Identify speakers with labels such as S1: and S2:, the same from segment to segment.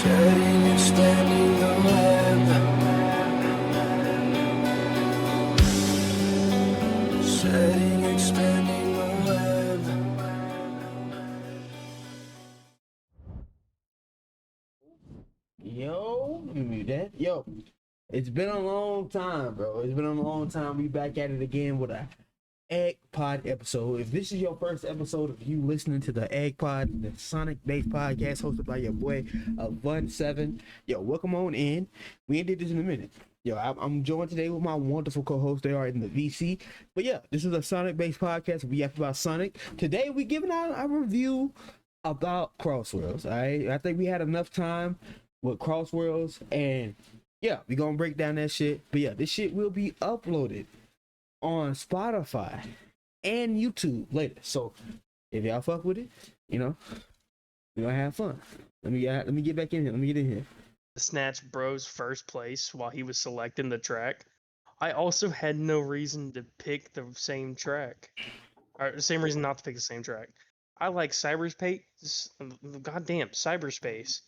S1: Setting, expanding the web. Setting, expanding the web.
S2: Yo, let me mute that. Yo, it's been a long time, bro. It's been a long time. We back at it again with a Egg Pod episode. If this is your first episode of you listening to the Egg Pod, the Sonic-based podcast hosted by your boy Vun7, yo, welcome on in. We ain't did this in a minute. Yo, I'm joined today with my wonderful co-hosts. They are in the VC. But yeah, this is a Sonic-based podcast. We have about Sonic. Today we giving out a review about Crossworlds. All right, I think we had enough time with Crossworlds, and yeah, we gonna break down that shit. But yeah, this shit will be uploaded on Spotify and YouTube later. So if y'all fuck with it, you know, we gonna have fun. Let me get back in here. Let me get in here.
S3: Snatch Bros first place while he was selecting the track. I also had no reason to pick the same track. Or the same reason not to pick the same track. I like cyberspace. Goddamn, cyberspace.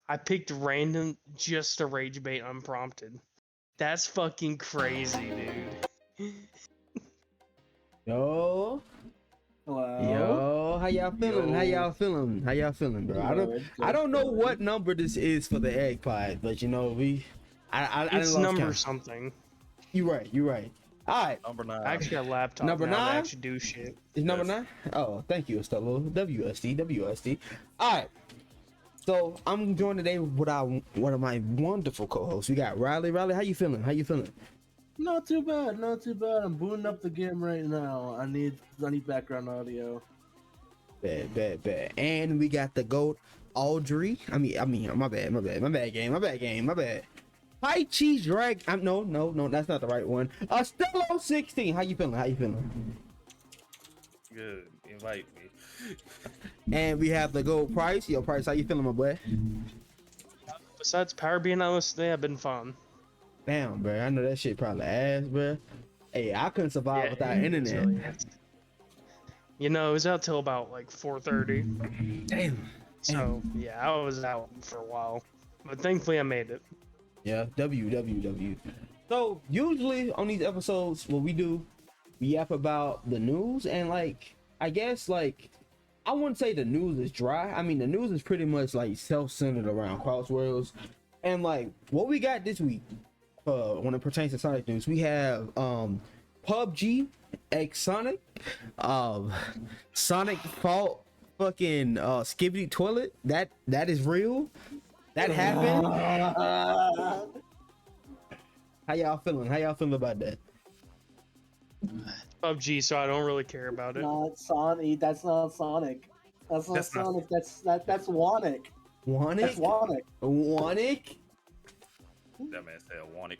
S3: I picked random just to rage bait unprompted. That's fucking crazy, dude.
S2: Yo,
S4: Hello.
S2: yo, how y'all feeling?
S3: Yo.
S2: How y'all feeling? How y'all feeling, bro? I don't know what number this is for the Egg Pod, but you know I
S3: It's
S2: lost
S3: number
S2: count.
S3: something.
S2: You right. All right,
S5: Number 9.
S3: I actually got a laptop
S2: Number
S3: now to
S2: 9?
S3: actually do shit.
S2: is number
S5: Yes.
S2: 9? Oh, thank you, Estella. WSD. All right. So I'm joined today with one of my wonderful co-hosts. We got Riley. Riley, how you feeling?
S4: Not too bad. I'm booting up the game right now. I need background audio.
S2: Bad. And we got the GOAT, Audrey. I mean, my bad game. Pie cheese drag. No, that's not the right one. Stello 16. How you feeling?
S5: Good. Invite me.
S2: And we have the GOAT Price. Yo, Price, how you feeling, my boy?
S3: Besides Power being on this today, I've been fun.
S2: Damn, bro. I know that shit probably ass, bro. Hey, I couldn't survive without internet.
S3: it's really ass. You know, it was out till about like 4:30.
S2: Damn.
S3: So yeah, I was out for a while, but thankfully I made it.
S2: Yeah, W. So usually on these episodes, what we do, we yap about the news, and like, I guess like, I wouldn't say the news is dry. I mean, the news is pretty much like self-centered around Crossworlds, and like what we got this week, when it pertains to Sonic news, we have PUBG X Sonic, Sonic fault fucking Skibbity toilet. That is real. That happened. How y'all feeling about that?
S3: PUBG, so I don't really care about it.
S4: Not Sonic. That's not Sonic. That's not
S5: That's not-
S4: Sonic. That's Wanik. That's
S2: Wanik? Wanik?
S5: That man said Wanik.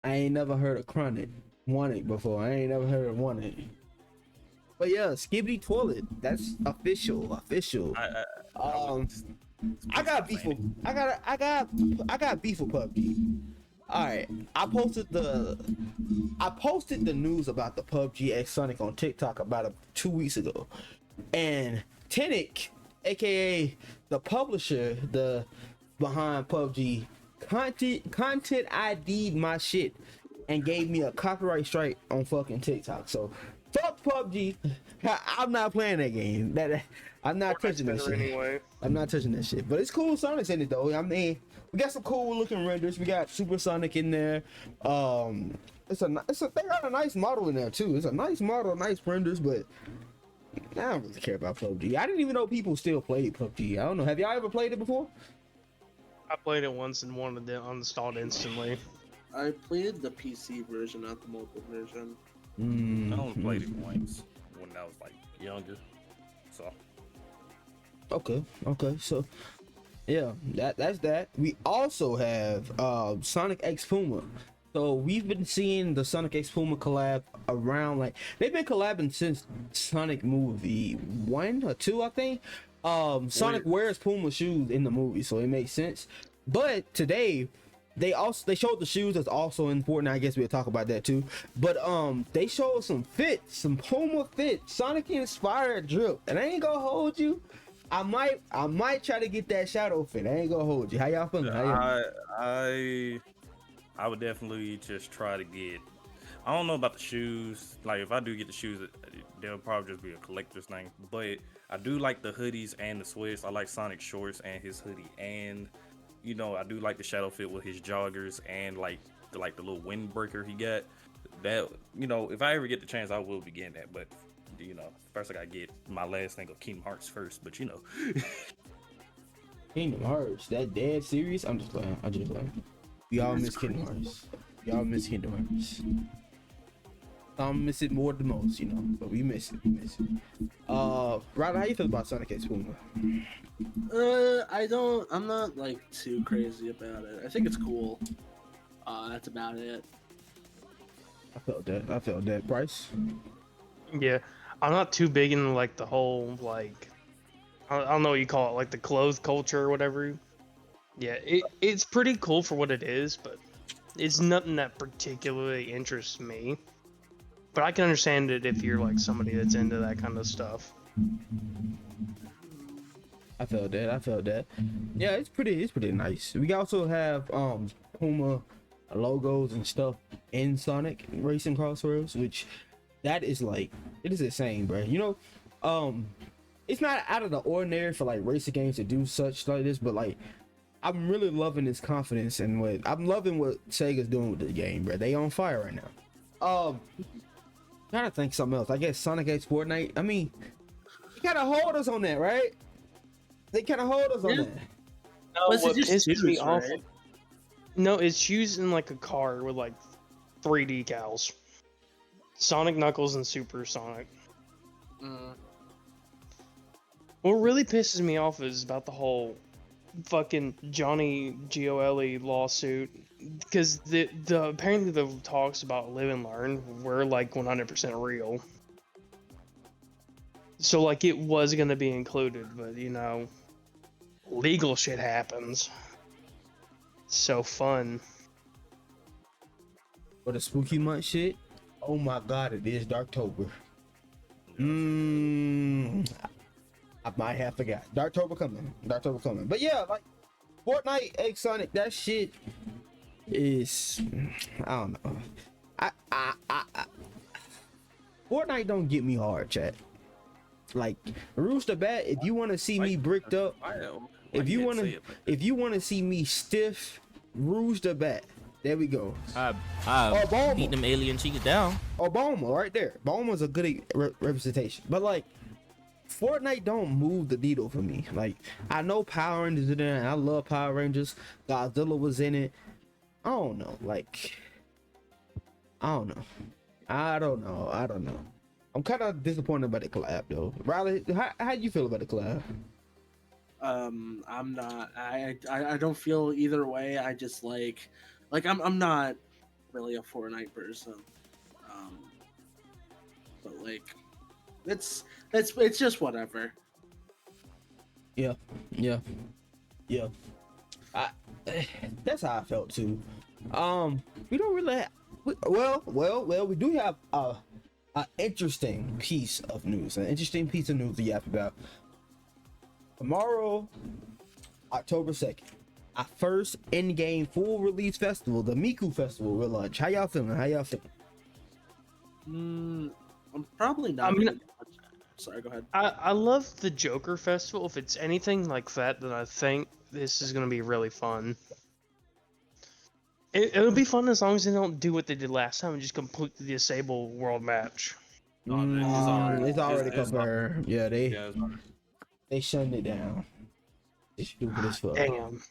S2: I ain't never heard of Chronic Wanik before. I ain't never heard of Wanik. But yeah, Skibbity toilet. That's official. I got beef with PUBG. Alright, I posted the news about the PUBG X Sonic on TikTok about 2 weeks ago. And Tenic, aka the publisher, the behind PUBG, content ID'd my shit and gave me a copyright strike on fucking TikTok. So fuck PUBG. I'm not playing that game. I'm not touching that shit.
S3: Anyway.
S2: I'm not touching that shit. But it's cool Sonic's in it though. I mean, we got some cool looking renders. We got Super Sonic in there. They got a nice model in there too. It's a nice model, nice renders, but I don't really care about PUBG. I didn't even know people still played PUBG. I don't know. Have y'all ever played it before?
S3: I played it once and wanted it uninstalled instantly.
S4: I played the PC version, not the mobile version.
S5: I only played it once when I was like younger. So
S2: Okay. So yeah, that's that. We also have Sonic X Puma. So we've been seeing the Sonic X Puma collab around, like they've been collabing since Sonic movie 1 or 2, I think. Sonic wears Puma shoes in the movie, so it makes sense. But today they showed the shoes. That's also important. I guess we'll talk about that too. But they showed some Puma fit, Sonic inspired drip, and I ain't gonna hold you. I might try to get that shadow fit. I ain't gonna hold you. How y'all feeling? How y'all?
S5: I would definitely just try to get. I don't know about the shoes. Like if I do get the shoes, they'll probably just be a collector's thing. But I do like the hoodies and the sweats. I like Sonic shorts and his hoodie, and I do like the shadow fit with his joggers and like the little windbreaker he got. That if I ever get the chance, I will be getting that. But first I gotta get my last thing of Kingdom Hearts first. But
S2: Kingdom Hearts, that dead series. I'm just playing. We all miss Kingdom Hearts. Y'all miss Kingdom Hearts. Some miss it more than most, but we miss it. Ryder, how you feel about Sonic X Puma?
S4: I'm not like too crazy about it. I think it's cool. That's about it.
S2: I felt that. Bryce?
S3: Yeah, I'm not too big in like the whole like I don't know what you call it, like the clothes culture or whatever. Yeah, it's pretty cool for what it is, but it's nothing that particularly interests me. But I can understand it if you're like somebody that's into that kind of stuff.
S2: I felt that. Yeah, it's pretty nice. We also have Puma logos and stuff in Sonic Racing Crossworlds, which that is like it is insane, bro. It's not out of the ordinary for like racing games to do such like this, but like I'm really loving this confidence and I'm loving what Sega's doing with the game, bro. They on fire right now. Trying to think something else. I guess Sonic X Fortnite. I mean, they kind of hold us on that, right? They kind of hold us on that.
S3: No,
S4: But
S3: what
S4: it's just
S3: pisses me
S4: shoes,
S3: off?
S4: right?
S3: No, it's shoes in like a car with like 3 decals. Sonic, Knuckles, and Super Sonic. What really pisses me off is about the whole fucking Johnny Gole lawsuit, because the apparently the talks about live and learn were like 100% real. So like it was gonna be included, but legal shit happens. So fun.
S2: For the spooky month shit, oh my god, it is Darktober. I might have forgot. Darktober coming. But yeah, like Fortnite X Sonic, that shit is I don't know. I Fortnite don't get me hard, chat. Like Rooster Bat, if you want to see me bricked up, if you want to see me stiff, Rooster Bat. There we go.
S6: I beat them alien cheeks down.
S2: Obama, right there. Obama's a good representation. But like, Fortnite don't move the needle for me. Like, I know Power Rangers in there, and I love Power Rangers. Godzilla was in it. I don't know. Like, I don't know. I'm kind of disappointed by the collab though. Riley, how do you feel about the collab?
S4: I'm not. I don't feel either way. I just like I'm not really a Fortnite person. But like, it's just whatever.
S2: Yeah. That's how I felt too. We don't really we do have an interesting piece of news. An interesting piece of news to yap about. Tomorrow, October 2nd, our first in-game full release festival, the Miku Festival, will launch. How y'all feeling?
S4: I'm probably not. Sorry, go ahead.
S3: I love the Joker Festival. If it's anything like that, then I think this is gonna be really fun. It'll be fun as long as they don't do what they did last time and just completely disable World Match.
S2: It's already confirmed. Yeah,
S5: it's
S2: they shut it down. It's stupid as fuck.
S3: Damn.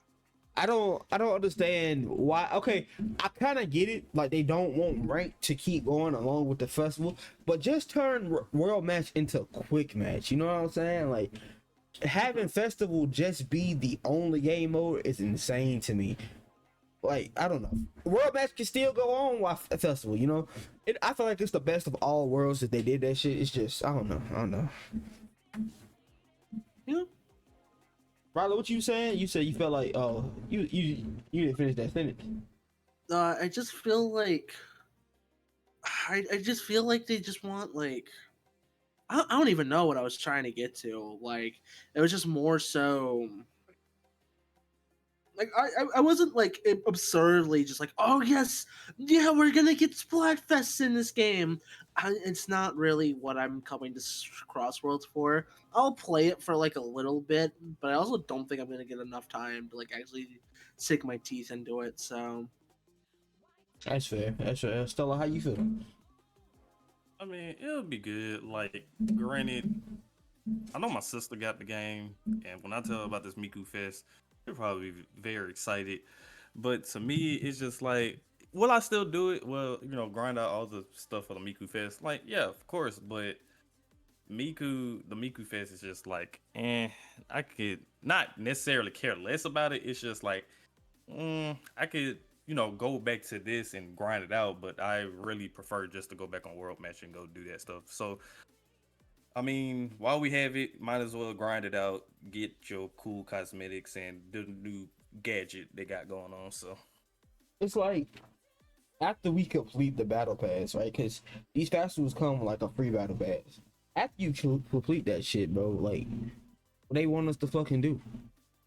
S2: I don't understand why. Okay, I kind of get it. Like they don't want rank to keep going along with the festival, but just turn World Match into a quick match. You know what I'm saying? Like having festival just be the only game mode is insane to me. Like I don't know. World Match can still go on while festival. I feel like it's the best of all worlds that they did that shit. It's just I don't know.
S4: Yeah.
S2: Riley, what you saying? You said you felt like you didn't finish that sentence.
S4: I just feel like I just feel like they just want like I don't even know what I was trying to get to. Like, it was just more so. Like I wasn't like absurdly just like, oh yes, yeah, we're gonna get Splatfest in this game. It's not really what I'm coming to Crossworlds for. I'll play it for like a little bit, but I also don't think I'm gonna get enough time to like actually sink my teeth into it. So
S2: That's fair. That's fair. Stella, how you feel?
S5: I mean, it'll be good. Like, granted, I know my sister got the game, and when I tell her about this Miku Fest, she'll probably be very excited. But to me, it's just like, will I still do it? Well, grind out all the stuff for the Miku Fest. Like, yeah, of course. But the Miku Fest is just like, I could not necessarily care less about it. It's just like, I could, go back to this and grind it out. But I really prefer just to go back on World Match and go do that stuff. So, I mean, while we have it, might as well grind it out, get your cool cosmetics and the new gadget they got going on. So
S2: It's like after we complete the battle pass, right? Because these festivals come with like a free battle pass. After you complete that shit, bro, like what they want us to fucking do.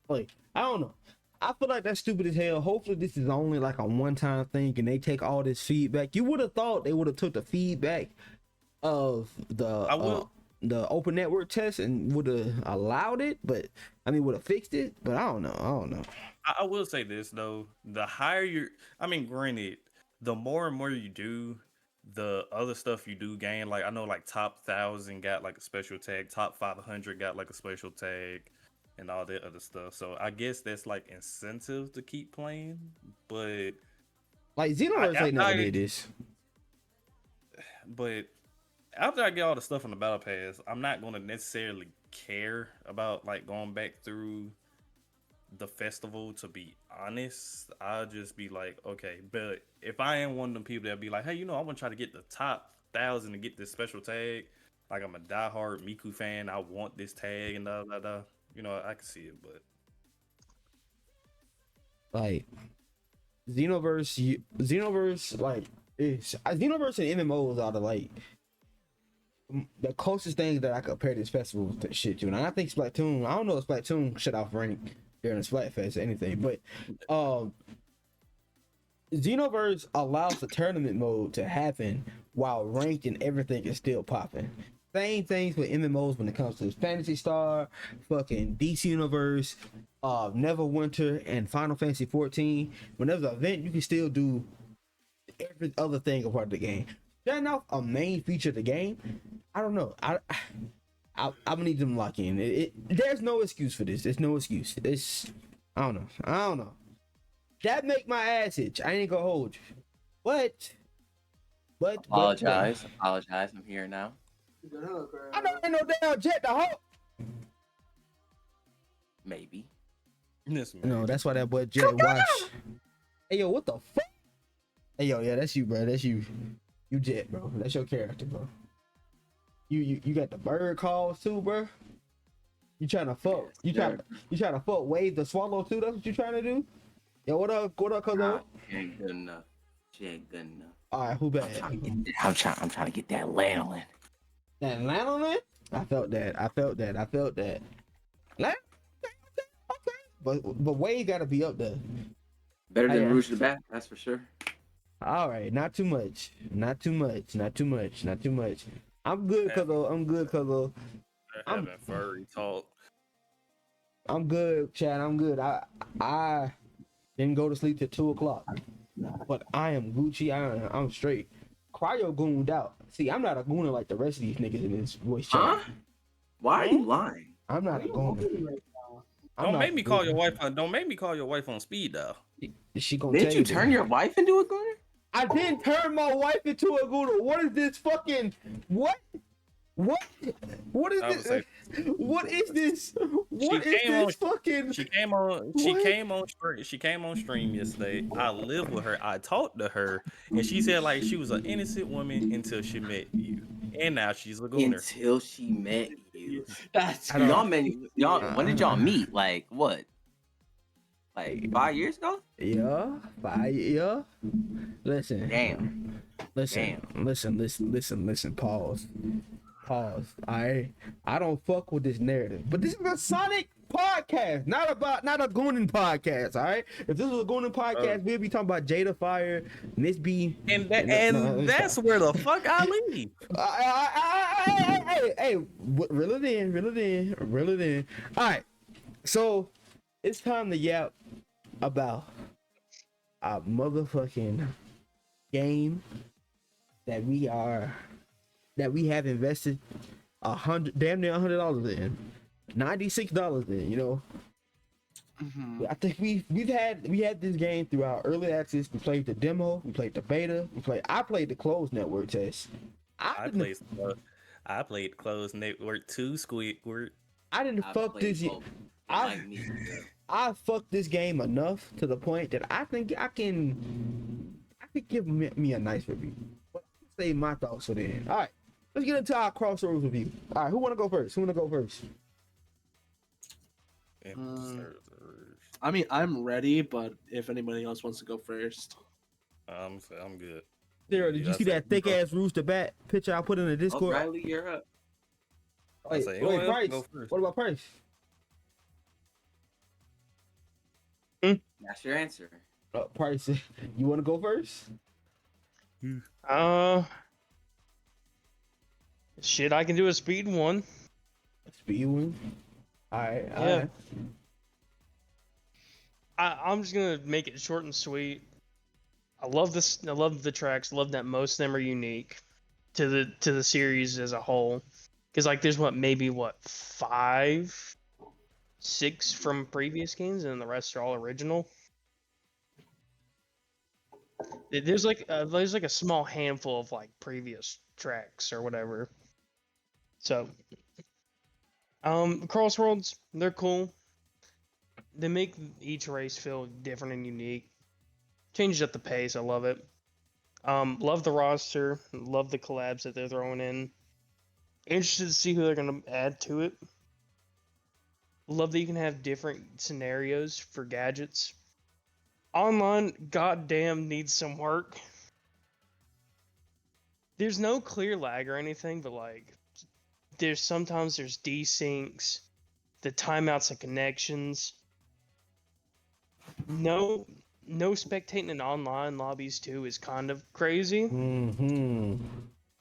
S2: Like, I don't know. I feel like that's stupid as hell. Hopefully this is only like a one-time thing and they take all this feedback. You would have thought they would have took the feedback of the open network test and would have allowed it, but I mean would have fixed it. But I don't know.
S5: I will say this though: the higher granted, the more and more you do, the other stuff you do gain. Like I know, like top 1,000 got like a special tag, top 500 got like a special tag, and all that other stuff. So I guess that's like incentive to keep playing. But
S2: like Xenoverse ain't never did this.
S5: But after I get all the stuff on the battle pass, I'm not going to necessarily care about like going back through the festival. To be honest, I'll just be like, okay. But if I am one of them people that'll be like, hey, I want to try to get the top 1,000 to get this special tag. Like I'm a diehard Miku fan. I want this tag and da da da. I can see it, but
S2: like Xenoverse, like Xenoverse and MMOs are the closest thing that I compare this festival to shit to. And I think Splatoon, I don't know if Splatoon shut off rank during the Splatfest or anything, but Xenoverse allows the tournament mode to happen while ranked and everything is still popping. Same things with MMOs when it comes to Fantasy Star, fucking DC Universe, Neverwinter, and Final Fantasy 14. When there's an event, you can still do every other thing a part of the game. Shutting off a main feature of the game, I don't know. I gonna need them to lock in. There's no excuse for this. There's no excuse. I don't know. That make my ass itch. I ain't gonna hold you. But
S7: Apologize. I'm here now.
S2: I don't ain't no damn Jet the Hulk.
S7: Maybe.
S2: No, that's why that boy Jet wash. Hey yo, what the fuck? Hey yo, yeah, that's you, bro. That's you. You Jet, bro. That's your character, bro. You got the bird calls too, bro. You trying to fuck? You trying to fuck Wave the Swallow too? That's what you trying to do? Yo, what up, cuz?
S7: She ain't good enough.
S2: All right, who bad?
S7: I'm trying to get that lanolin.
S2: That lanolin? I felt that. Okay, but Wave gotta be up there.
S7: Better than
S2: Yeah.
S7: Rouge the Bat, that's for sure.
S2: All right, not too much. I'm good, cuz.
S5: they're having furry talk.
S2: I'm good, Chad. I'm good. I didn't go to sleep till 2:00, but I am Gucci. I'm straight. Cryo gooned out. See, I'm not a gooner like the rest of these niggas in this voice chat.
S7: Huh? Why are you lying?
S2: I'm not a gooner.
S5: Don't make me call your wife on speed dial.
S2: She gonna
S7: Did
S2: tell
S7: you turn your wife into a gooner?
S2: I didn't turn my wife into a gooner. What is this fucking what? What is
S5: I would
S2: this?
S5: say-
S2: What is this? What is
S5: came
S2: this
S5: on-
S2: fucking?
S5: She came on stream. She came on stream yesterday. I lived with her. I talked to her, and she said like she was an innocent woman until she met you, and now she's a gooner.
S7: Until she met you.
S4: That's
S7: Y'all when did y'all meet? Like what? Like 5 years ago?
S2: Yeah. Listen.
S7: Damn.
S2: Listen. Pause. Pause. I don't fuck with this narrative. But this is a Sonic podcast, not a Goonin podcast. All right. If this was a Goonin podcast, we'd be talking about Jada Fire, Miss B,
S5: that's where the fuck I leave.
S2: Hey, reel it in. All right. So it's time to yap about a motherfucking game that we have invested damn near $100 in, $96 in. You know, I think we had this game throughout early access. We played the demo, we played the beta, I played the closed network test. I
S5: played closed network 2 Squidward.
S2: I didn't fuck this yet. I fucked this game enough to the point that I think I can give me a nice review. But I'll save my thoughts for the end. All right, let's get into our Crossworlds review. All right, who want to go first?
S4: I mean, I'm ready, but if anybody else wants to go first,
S5: I'm good.
S2: Sarah, did you see that thick ass Rooster Bat picture I put in the Discord?
S7: Riley, you're up.
S2: Wait, Price. What about Price?
S7: That's your answer.
S2: Price, you want to go first?
S3: Shit, I can do a speed one.
S2: Speed one. All right.
S3: Yeah. I'm just gonna make it short and sweet. I love this. I love the tracks. Love that most of them are unique to the series as a whole. Because like, there's maybe 5, 6 from previous games, and the rest are all original. There's like a small handful of like previous tracks or whatever. So, Crossworlds, they're cool. They make each race feel different and unique. Changes up the pace. I love it. Love the roster. Love the collabs that they're throwing in. Interested to see who they're gonna add to it. Love that you can have different scenarios for gadgets. Online, goddamn, needs some work. There's no clear lag or anything, but like, sometimes there's desyncs, the timeouts and connections. No spectating in online lobbies too is kind of crazy.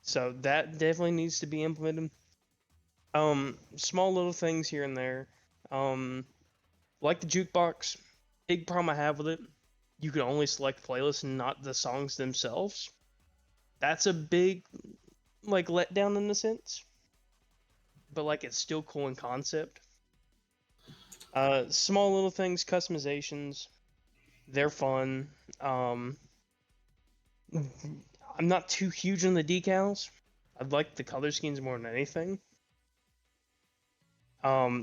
S3: So that definitely needs to be implemented. Small little things here and there. Like the jukebox. Big problem I have with it, you can only select playlists and not the songs themselves. That's a big like letdown in a sense. But like, it's still cool in concept. Small little things, customizations, they're fun. I'm not too huge on the decals. I'd like the color schemes more than anything.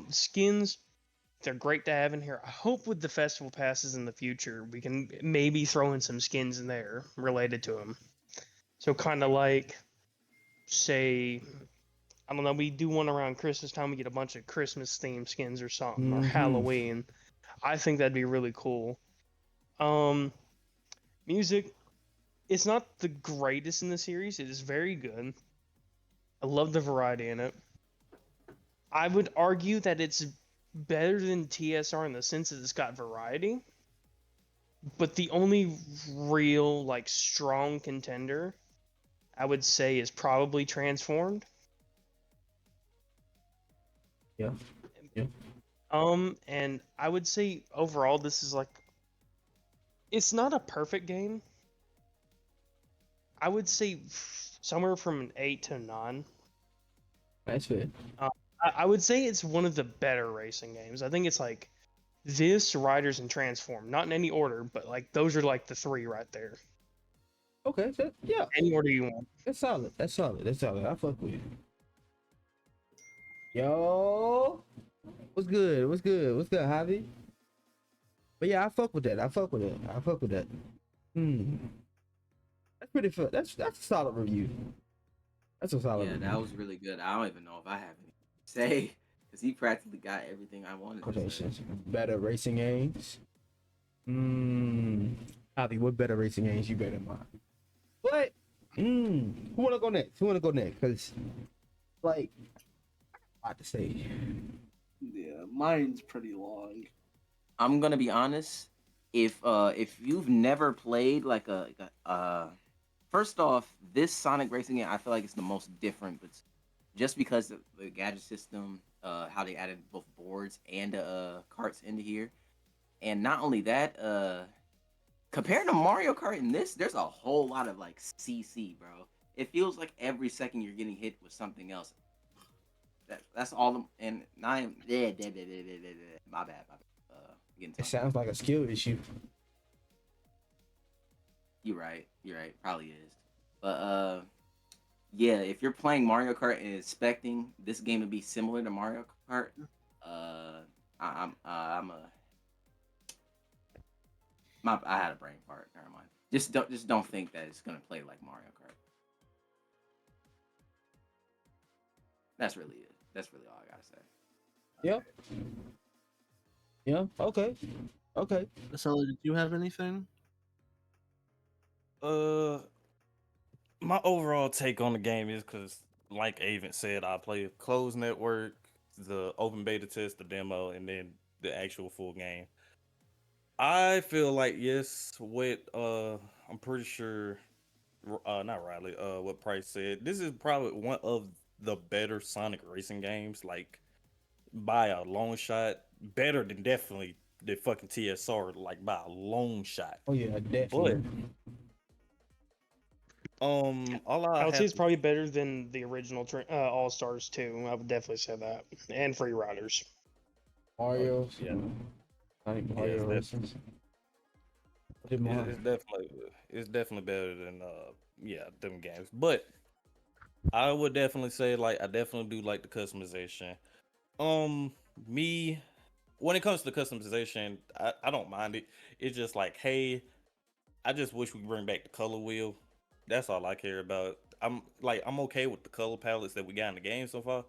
S3: Skins, they're great to have in here. I hope with the festival passes in the future, we can maybe throw in some skins in there related to them. So kind of like, say, I don't know, we do one around Christmas time, we get a bunch of Christmas themed skins or something, or Halloween. I think that'd be really cool. Music, it's not the greatest in the series. It is very good. I love the variety in it. I would argue that it's better than TSR in the sense that it's got variety. But the only real, like, strong contender, I would say, is probably Transformed.
S2: Yeah.
S3: And I would say overall, this is like, it's not a perfect game. I would say somewhere from an 8 to a 9.
S2: That's fair.
S3: I would say it's one of the better racing games. I think it's like this, Riders, and Transform. Not in any order, but like those are like the 3 right there.
S2: Okay, so, yeah.
S3: Any order you want.
S2: That's solid. I fuck with it. Yo, what's good, Javi? But yeah, I fuck with that. That's pretty fun. That's a solid review. That's a solid review.
S7: Yeah, that was really good. I don't even know if I have anything to say, because he practically got everything I wanted to say.
S2: Better racing games. Javi, what better racing games you better mind? But who wanna go next? Cause like, I have to say,
S4: Yeah, mine's pretty long.
S7: I'm gonna be honest. If you've never played first off, this Sonic racing game, I feel like it's the most different, but just because of the gadget system, how they added both boards and carts into here, and not only that, compared to Mario Kart in this, there's a whole lot of like CC, bro. It feels like every second you're getting hit with something else. That's all. And I am my bad. Getting
S2: it
S7: tongue tied.
S2: sounds like a skill issue.
S7: You're right. You're right. Probably is. But yeah. If you're playing Mario Kart and expecting this game to be similar to Mario Kart, I'm a I had a brain fart. Never mind. Just don't think that it's gonna play like Mario Kart. That's really it. That's really all I gotta say.
S2: Yep. Yeah. Okay. Okay.
S4: So, did you have anything?
S5: Uh, my overall take on the game is because, like Avon said, I play a closed network, the open beta test, the demo, and then the actual full game. I feel like yes, what I'm pretty sure not Riley, what Price said. This is probably one of the better Sonic racing games, like by a long shot. Better than definitely the fucking TSR, like by a long shot.
S2: Oh yeah,
S5: But
S2: definitely.
S5: all I
S3: I would say
S5: have
S3: it's probably better than the original All Stars 2. I would definitely say that, and Free Riders.
S2: Mario.
S5: yeah,
S2: Sonic
S5: yeah,
S2: Mario Racing.
S5: it's definitely better than yeah, them games. But I would definitely say like I definitely do like the customization. Me when it comes to customization, I don't mind it. It's just like, hey, I just wish we bring back the color wheel. That's all I care about. I'm okay with the color palettes that we got in the game so far,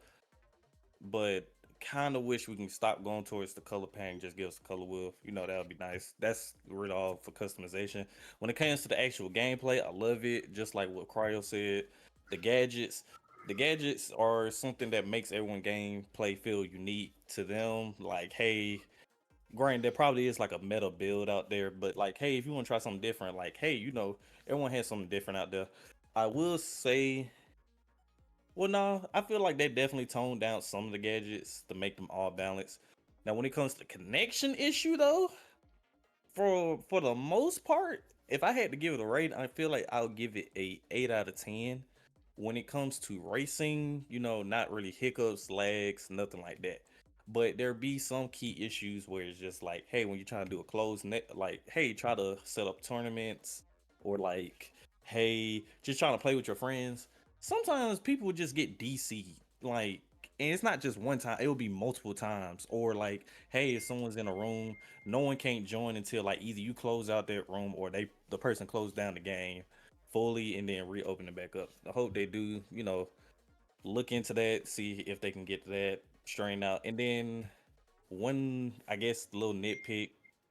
S5: but kind of wish we can stop going towards the color pan and just give us the color wheel. You know, that would be nice. That's really all for customization. When it comes to the actual gameplay, I love it. Just like what Cryo said, the gadgets. The gadgets are something that makes everyone gameplay feel unique to them. Like, hey, granted, there probably is like a meta build out there, but like, hey, if you want to try something different, like, hey, everyone has something different out there. I will say, well, no, I feel like they definitely toned down some of the gadgets to make them all balanced. Now, when it comes to connection issue, though, for the most part, if I had to give it a rate, I feel like I'll give it a 8 out of 10. When it comes to racing, not really hiccups, lags, nothing like that. But there be some key issues where it's just like, hey, when you're trying to do a closed net, like, hey, try to set up tournaments, or like, hey, just trying to play with your friends. Sometimes people would just get DC, like, and it's not just one time, it will be multiple times. Or like, hey, if someone's in a room, no one can't join until like either you close out that room or the person closed down the game fully and then reopen it back up. I hope they do, look into that, see if they can get that straightened out. And then one, I guess, little nitpick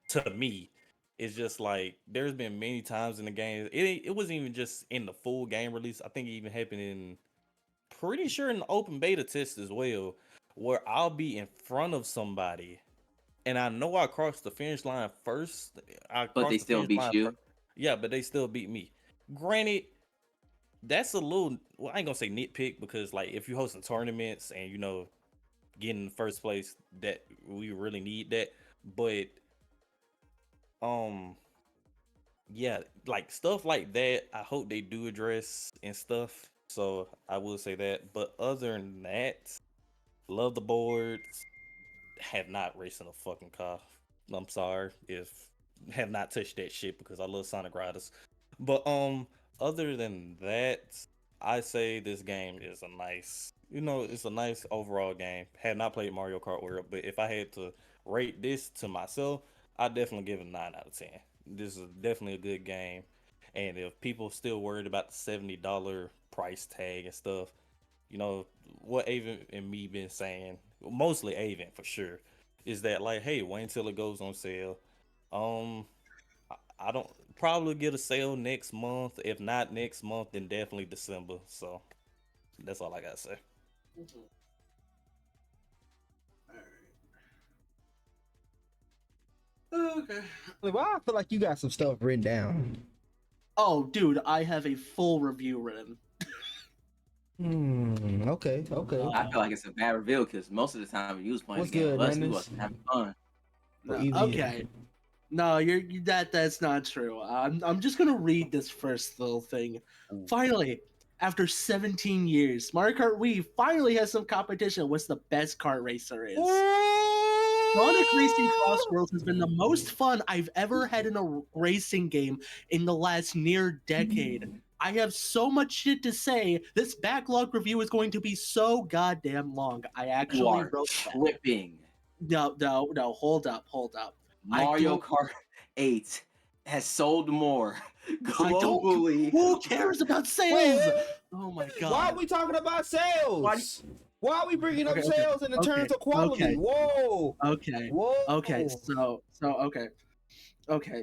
S5: to me is just like there's been many times in the game. It wasn't even just in the full game release. I think it even happened in pretty sure in the open beta test as well, where I'll be in front of somebody and I know I crossed the finish line first. I
S7: But they
S5: crossed the
S7: still
S5: finish
S7: beat
S5: line
S7: you.
S5: first. Yeah, but they still beat me. Granted, that's a little, well, I ain't gonna say nitpick, because like if you hosting tournaments and getting in first place, that we really need that. But um yeah, like stuff like that, I hope they do address and stuff. So I will say that. But other than that, love the boards. Have not raced in a fucking car. I'm sorry if have not touched that shit, because I love Sonic Riders. But other than that, I say this game is it's a nice overall game. Have not played Mario Kart World, but if I had to rate this to myself, I'd definitely give it a 9 out of 10. This is definitely a good game. And if people still worried about the $70 price tag and stuff, what Avon and me been saying, mostly Avon for sure, is that like, hey, wait until it goes on sale. Um, I don't probably get a sale next month. If not next month, then definitely December. So that's all I gotta say.
S4: Okay.
S2: Why I feel like you got some stuff written down.
S4: Oh, dude, I have a full review written.
S2: Okay.
S7: I feel like it's a bad reveal because most of the time you was playing
S2: What's
S7: the game
S2: good,
S7: with us, we
S2: Magnus?
S7: wasn't having fun.
S2: Or
S4: No,
S2: either
S4: okay. No, that's not true. I'm just gonna read this first little thing. Finally, after 17 years, Mario Kart Wii finally has some competition. What's the best kart racer is? Sonic Racing Crossworlds has been the most fun I've ever had in a racing game in the last near decade. I have so much shit to say. This backlog review is going to be so goddamn long. I
S7: You
S4: actually
S7: are
S4: wrote that.
S7: tripping.
S4: No, hold up.
S7: Mario Kart 8 has sold more globally.
S4: Who cares about sales? Oh my god.
S2: Why are we talking about sales? Why are we bringing up
S4: Okay,
S2: sales in the terms of quality?
S4: okay.
S2: Whoa.
S4: Okay.
S2: Whoa.
S4: Okay.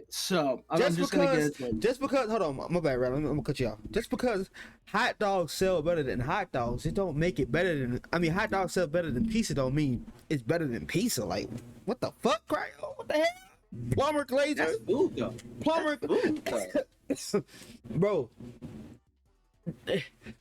S4: So I'm
S2: Just
S4: just gonna get
S2: because,
S4: into it.
S2: just because, hold on, my bad, Rap. I'm gonna cut you off. Just because hot dogs sell better than hot dogs, it don't make it better than. I mean, hot dogs sell better than pizza. Don't mean it's better than pizza. Like, what the fuck, right? What the hell? Plumber glazer.
S7: That's food though.
S2: Plumber.
S7: That's food, though.
S2: Bro.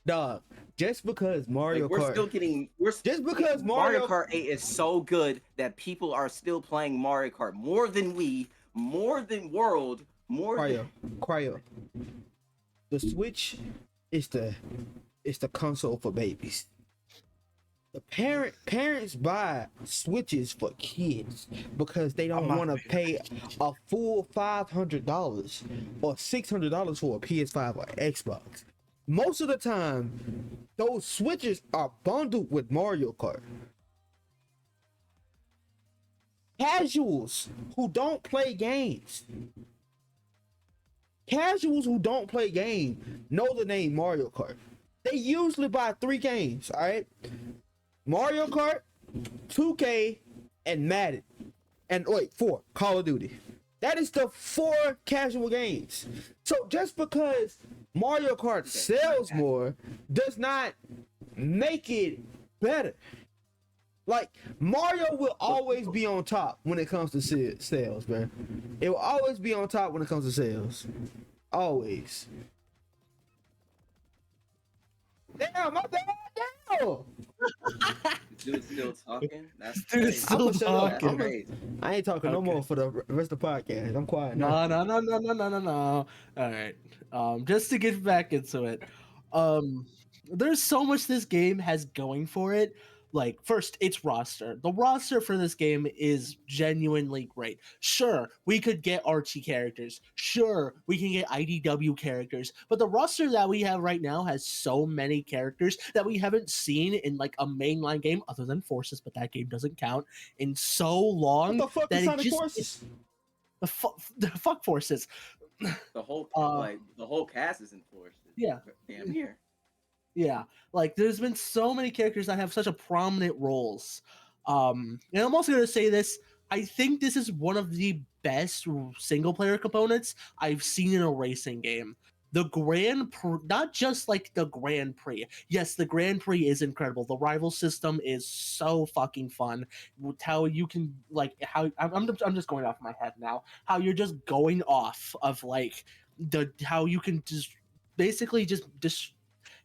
S2: Dog. Just because Mario
S7: Like, we're
S2: Kart.
S7: still getting.
S2: Just because
S7: Mario Kart 8 is so good that people are still playing Mario Kart more than we, more than World, more than.
S2: Cryo. The Switch is the console for babies. The parents buy Switches for kids because they don't want to pay a full $500 or $600 for a PS5 or Xbox. Most of the time, those Switches are bundled with Mario Kart. Casuals who don't play games know the name Mario Kart. They usually buy 3 games, all right? Mario Kart, 2K, and Madden. And wait, 4, Call of Duty. That is the 4 casual games. So just because Mario Kart sells more does not make it better. Like, Mario will always be on top when it comes to sales, man. It will always be on top when it comes to sales. Always. Damn, my bad. Damn.
S7: Dude's still talking. That's
S4: Dude's
S7: crazy.
S4: still
S7: That's
S4: talking.
S7: crazy.
S2: I ain't talking no more for the rest of the podcast. I'm quiet now.
S4: No. All right. Just to get back into it. There's so much this game has going for it. Like, first, its roster. The roster for this game is genuinely great. Sure, we could get Archie characters. Sure, we can get IDW characters. But the roster that we have right now has so many characters that we haven't seen in, like, a mainline game, other than Forces, but that game doesn't count, in so long.
S2: What the fuck
S4: that
S2: is
S4: it
S2: Sonic
S4: just-
S2: Forces?
S4: The fuck Forces.
S7: The whole the whole cast is enforced.
S4: Yeah.
S7: Damn near.
S4: Yeah, like there's been so many characters that have such a prominent roles. And I'm also gonna say this. I think this is one of the best single player components I've seen in a racing game. The Grand Prix, not just like the Grand Prix. Yes, the Grand Prix is incredible. The rival system is so fucking fun. How you can like how I'm just going off my head now. How you're just going off of like how you can just basically just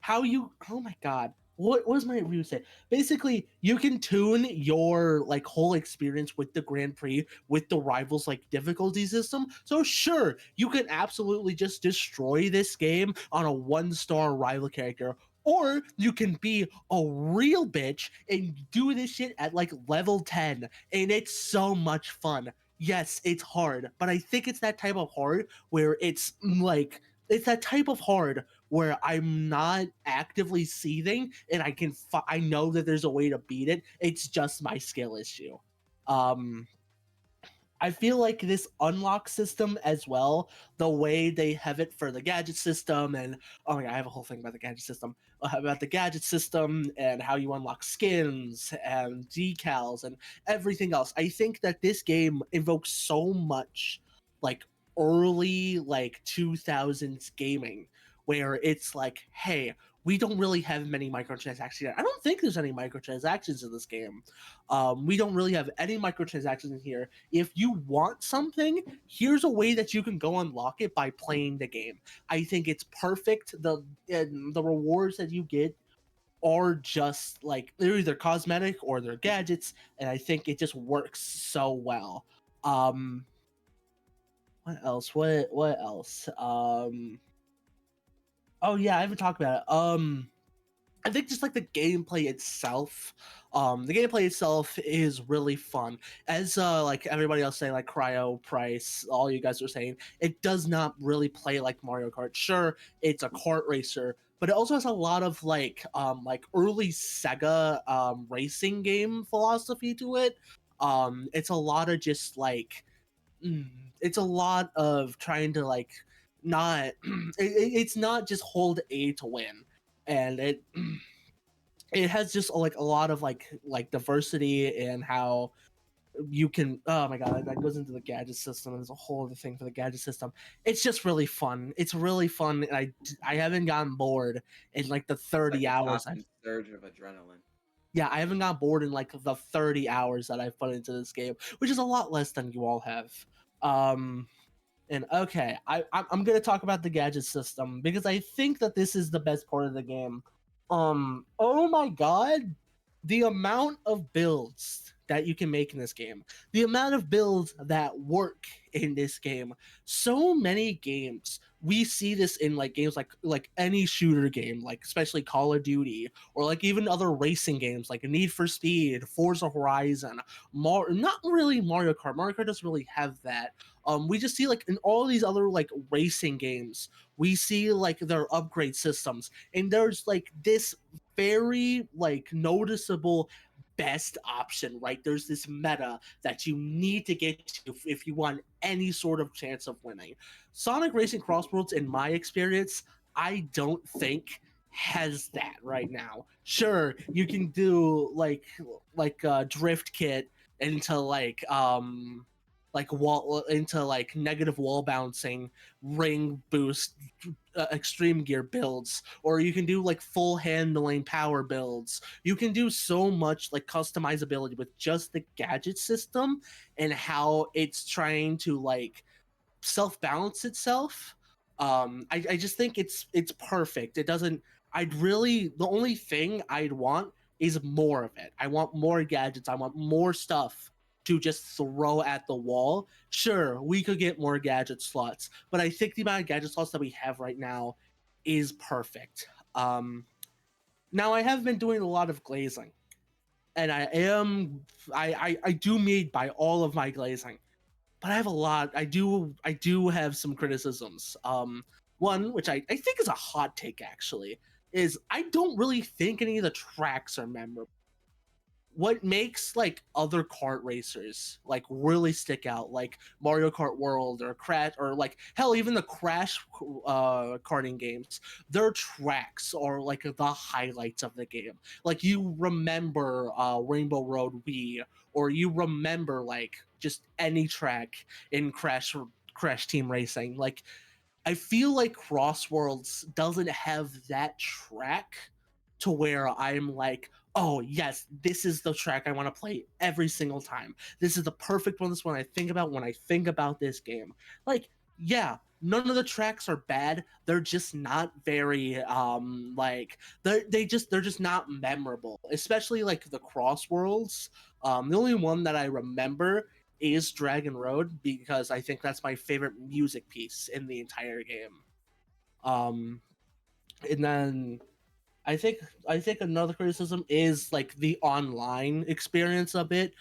S4: how you oh my god, what was my review say? Basically, you can tune your like whole experience with the Grand Prix with the rivals like difficulty system. So sure, you can absolutely just destroy this game on a 1-star rival character, or you can be a real bitch and do this shit at like level 10, and it's so much fun. Yes, it's hard, but I think it's that type of hard where it's that type of hard where I'm not actively seething and I know that there's a way to beat it. It's just my skill issue. I feel like this unlock system as well, the way they have it for the gadget system, and oh my god, I have a whole thing about the gadget system, and how you unlock skins and decals and everything else. I think that this game invokes so much like early like 2000s gaming where it's like, hey, we don't really have many microtransactions. I don't think there's any microtransactions in this game. We don't really have any microtransactions in here. If you want something, here's a way that you can go unlock it by playing the game. I think it's perfect. The rewards that you get are just like they're either cosmetic or they're gadgets, and I think it just works so well. What else? What else? Oh yeah, I haven't talked about it. I think just like the gameplay itself, the gameplay itself is really fun. As like everybody else saying, like Cryo, Price, all you guys are saying, it does not really play like Mario Kart. Sure, it's a kart racer, but it also has a lot of like early Sega racing game philosophy to it. It's a lot of just like it's a lot of trying to like not it's not just hold A to win, and it has just like a lot of like diversity and how you can, oh my god, that goes into the gadget system, and there's a whole other thing for the gadget system. It's just really fun. It's really fun, and I haven't gotten bored in like the 30
S7: Like a
S4: hours
S7: constant surge of adrenaline.
S4: yeah, I haven't gotten bored in like the 30 hours that I've put into this game, which is a lot less than you all have. um and okay, I'm gonna talk about the gadget system because I think that this is the best part of the game. Oh my god, the amount of builds that you can make in this game, the amount of builds that work in this game. So many games we see this in like games like any shooter game, like especially Call of Duty, or like even other racing games like Need for Speed, Forza Horizon, not really Mario Kart. Mario Kart doesn't really have that. We just see like in all these other like racing games, we see like their upgrade systems, and there's like this very like noticeable best option, right? There's this meta that you need to get to if you want any sort of chance of winning. Sonic Racing Crossworlds, in my experience, I don't think has that right now. Sure, you can do like drift kit into like wall into like negative wall bouncing, ring boost, extreme gear builds, or you can do like full handling power builds. You can do so much like customizability with just the gadget system and how it's trying to like self balance itself. I just think it's perfect. It doesn't. I'd really the only thing I'd want is more of it. I want more gadgets. I want more stuff to just throw at the wall. Sure, we could get more gadget slots, but I think the amount of gadget slots that we have right now is perfect. Now I have been doing a lot of glazing, and I do meet by all of my glazing, but I have a lot. I do have some criticisms. One which I think is a hot take actually is I don't really think any of the tracks are memorable. What makes like other kart racers like really stick out, like Mario Kart World or Crash, or like hell even the Crash karting games, their tracks are like the highlights of the game. Like you remember Rainbow Road Wii, or you remember like just any track in Crash Team Racing. Like I feel like Crossworlds doesn't have that track to where I'm like, oh yes, this is the track I want to play every single time. This is the perfect one. This one I think about when I think about this game. Like, yeah, none of the tracks are bad. They're just not very like they're just not memorable. Especially like the Crossworlds. The only one that I remember is Dragon Road because I think that's my favorite music piece in the entire game. Um, and then I think another criticism is like the online experience of it.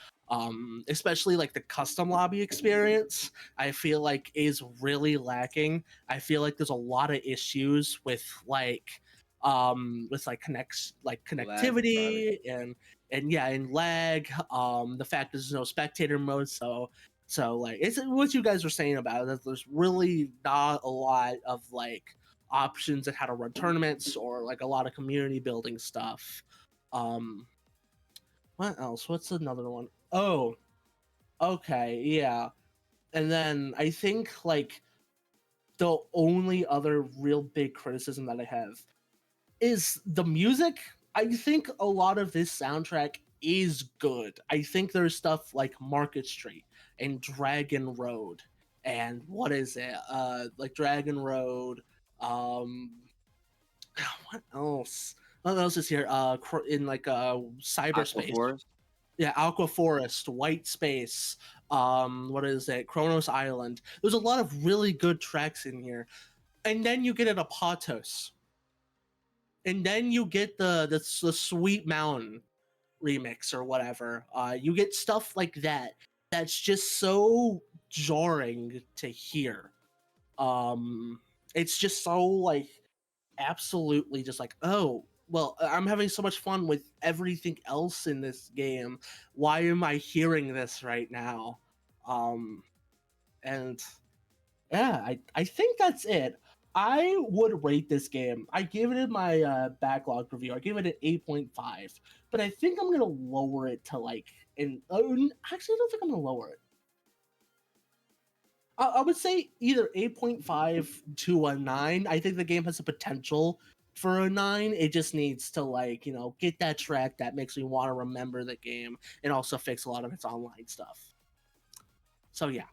S4: Especially like the custom lobby experience, I feel like is really lacking. I feel like there's a lot of issues with like
S7: Lag, probably.
S4: connectivity and yeah, and lag. The fact there's no spectator mode, so like it's what you guys were saying about it, that there's really not a lot of like options and how to run tournaments or like a lot of community building stuff. Um, what else? What's another one? Oh, okay, yeah. And then I think like the only other real big criticism that I have is the music. I think a lot of this soundtrack is good. I think there's stuff like Market Street and Dragon Road and what is it? Like Dragon Road. Um, what else? What else is here? In like cyberspace.
S7: Aquaforest.
S4: Yeah, Aqua Forest, White Space. What is it? Kronos Island. There's a lot of really good tracks in here, and then you get an Apatos, and then you get the Sweet Mountain remix or whatever. You get stuff like that. That's just so jarring to hear. It's just so like absolutely just like, oh, well, I'm having so much fun with everything else in this game. Why am I hearing this right now? And yeah, I think that's it. I would rate this game. I gave it in my backlog review. I gave it an 8.5, but I think I'm gonna lower it to like actually, I don't think I'm gonna lower it. I would say either 8.5 to a 9. I think the game has the potential for a 9. It just needs to, like, get that track that makes me want to remember the game and also fix a lot of its online stuff. So, yeah.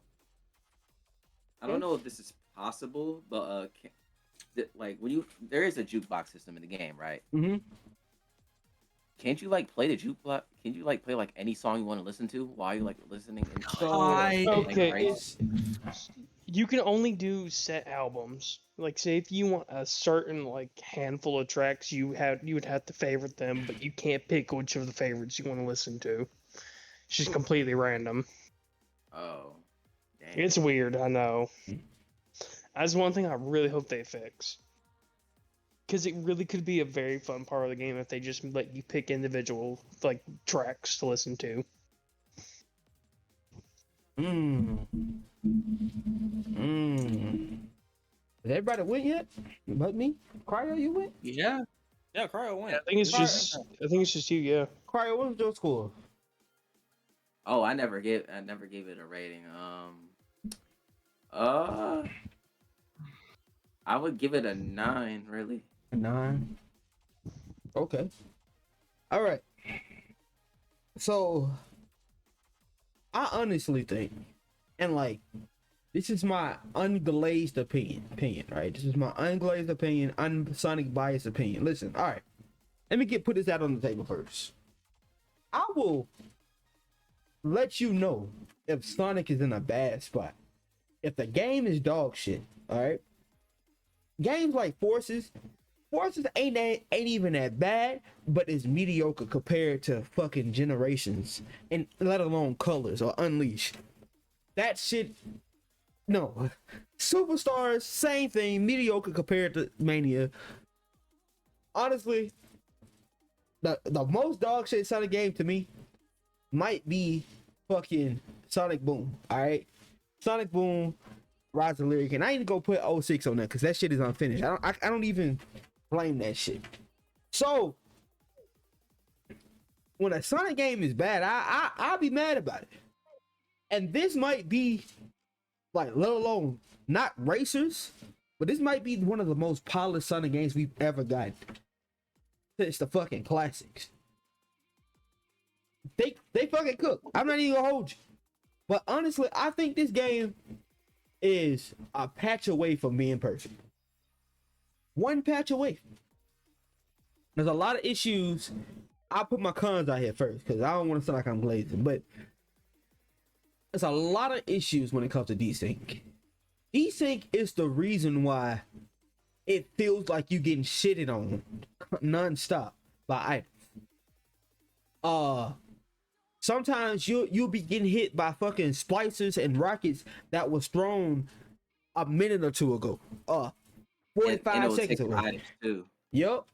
S7: I don't know if this is possible, but like when there is a jukebox system in the game, right?
S2: Mm-hmm.
S7: Can't you like play the jukebox? Can't you like play like any song you want to listen to while you like listening?
S3: Okay, you can only do set albums. Like, say if you want a certain like handful of tracks, you would have to favorite them, but you can't pick which of the favorites you want to listen to. It's just completely random.
S7: Oh, dang.
S3: It's weird, I know. That's one thing I really hope they fix. Because it really could be a very fun part of the game if they just let you pick individual like tracks to listen to.
S2: Has everybody went yet? But me? Cryo, you went?
S4: Yeah.
S5: Yeah, Cryo went.
S3: I think it's just you, yeah.
S2: Cryo, what was your score?
S7: Oh, I never gave it a rating. I would give it a 9, really.
S2: A 9. Okay. All right. So, I honestly think, and like, this is my unglazed opinion, right? This is my unglazed opinion, unsonic bias opinion. Listen, all right. Let me put this out on the table first. I will let you know if Sonic is in a bad spot. If the game is dog shit, all right? Games like Forces ain't even that bad, but it's mediocre compared to fucking Generations, and let alone Colors or Unleashed. That shit, no. Superstars, same thing, mediocre compared to Mania. Honestly, the most dog shit Sonic game to me might be fucking Sonic Boom, alright? Sonic Boom, Rise of Lyric, and I ain't even gonna put 06 on that because that shit is unfinished. I don't even blame that shit. So when a Sonic game is bad, I'll be mad about it. And this might be like, let alone not racers, but this might be one of the most polished Sonic games we've ever gotten. It's the fucking classics. They fucking cook. I'm not even gonna hold you. But honestly, I think this game is a patch away from being perfect. One patch away. There's a lot of issues. I'll put my cons out here first because I don't want to sound like I'm glazing, but there's a lot of issues when it comes to desync. Desync is the reason why it feels like you getting shitted on non-stop by items. Sometimes you'll be getting hit by fucking splicers and rockets that was thrown a minute or two ago. 45 seconds ago.
S7: Too.
S2: Yep.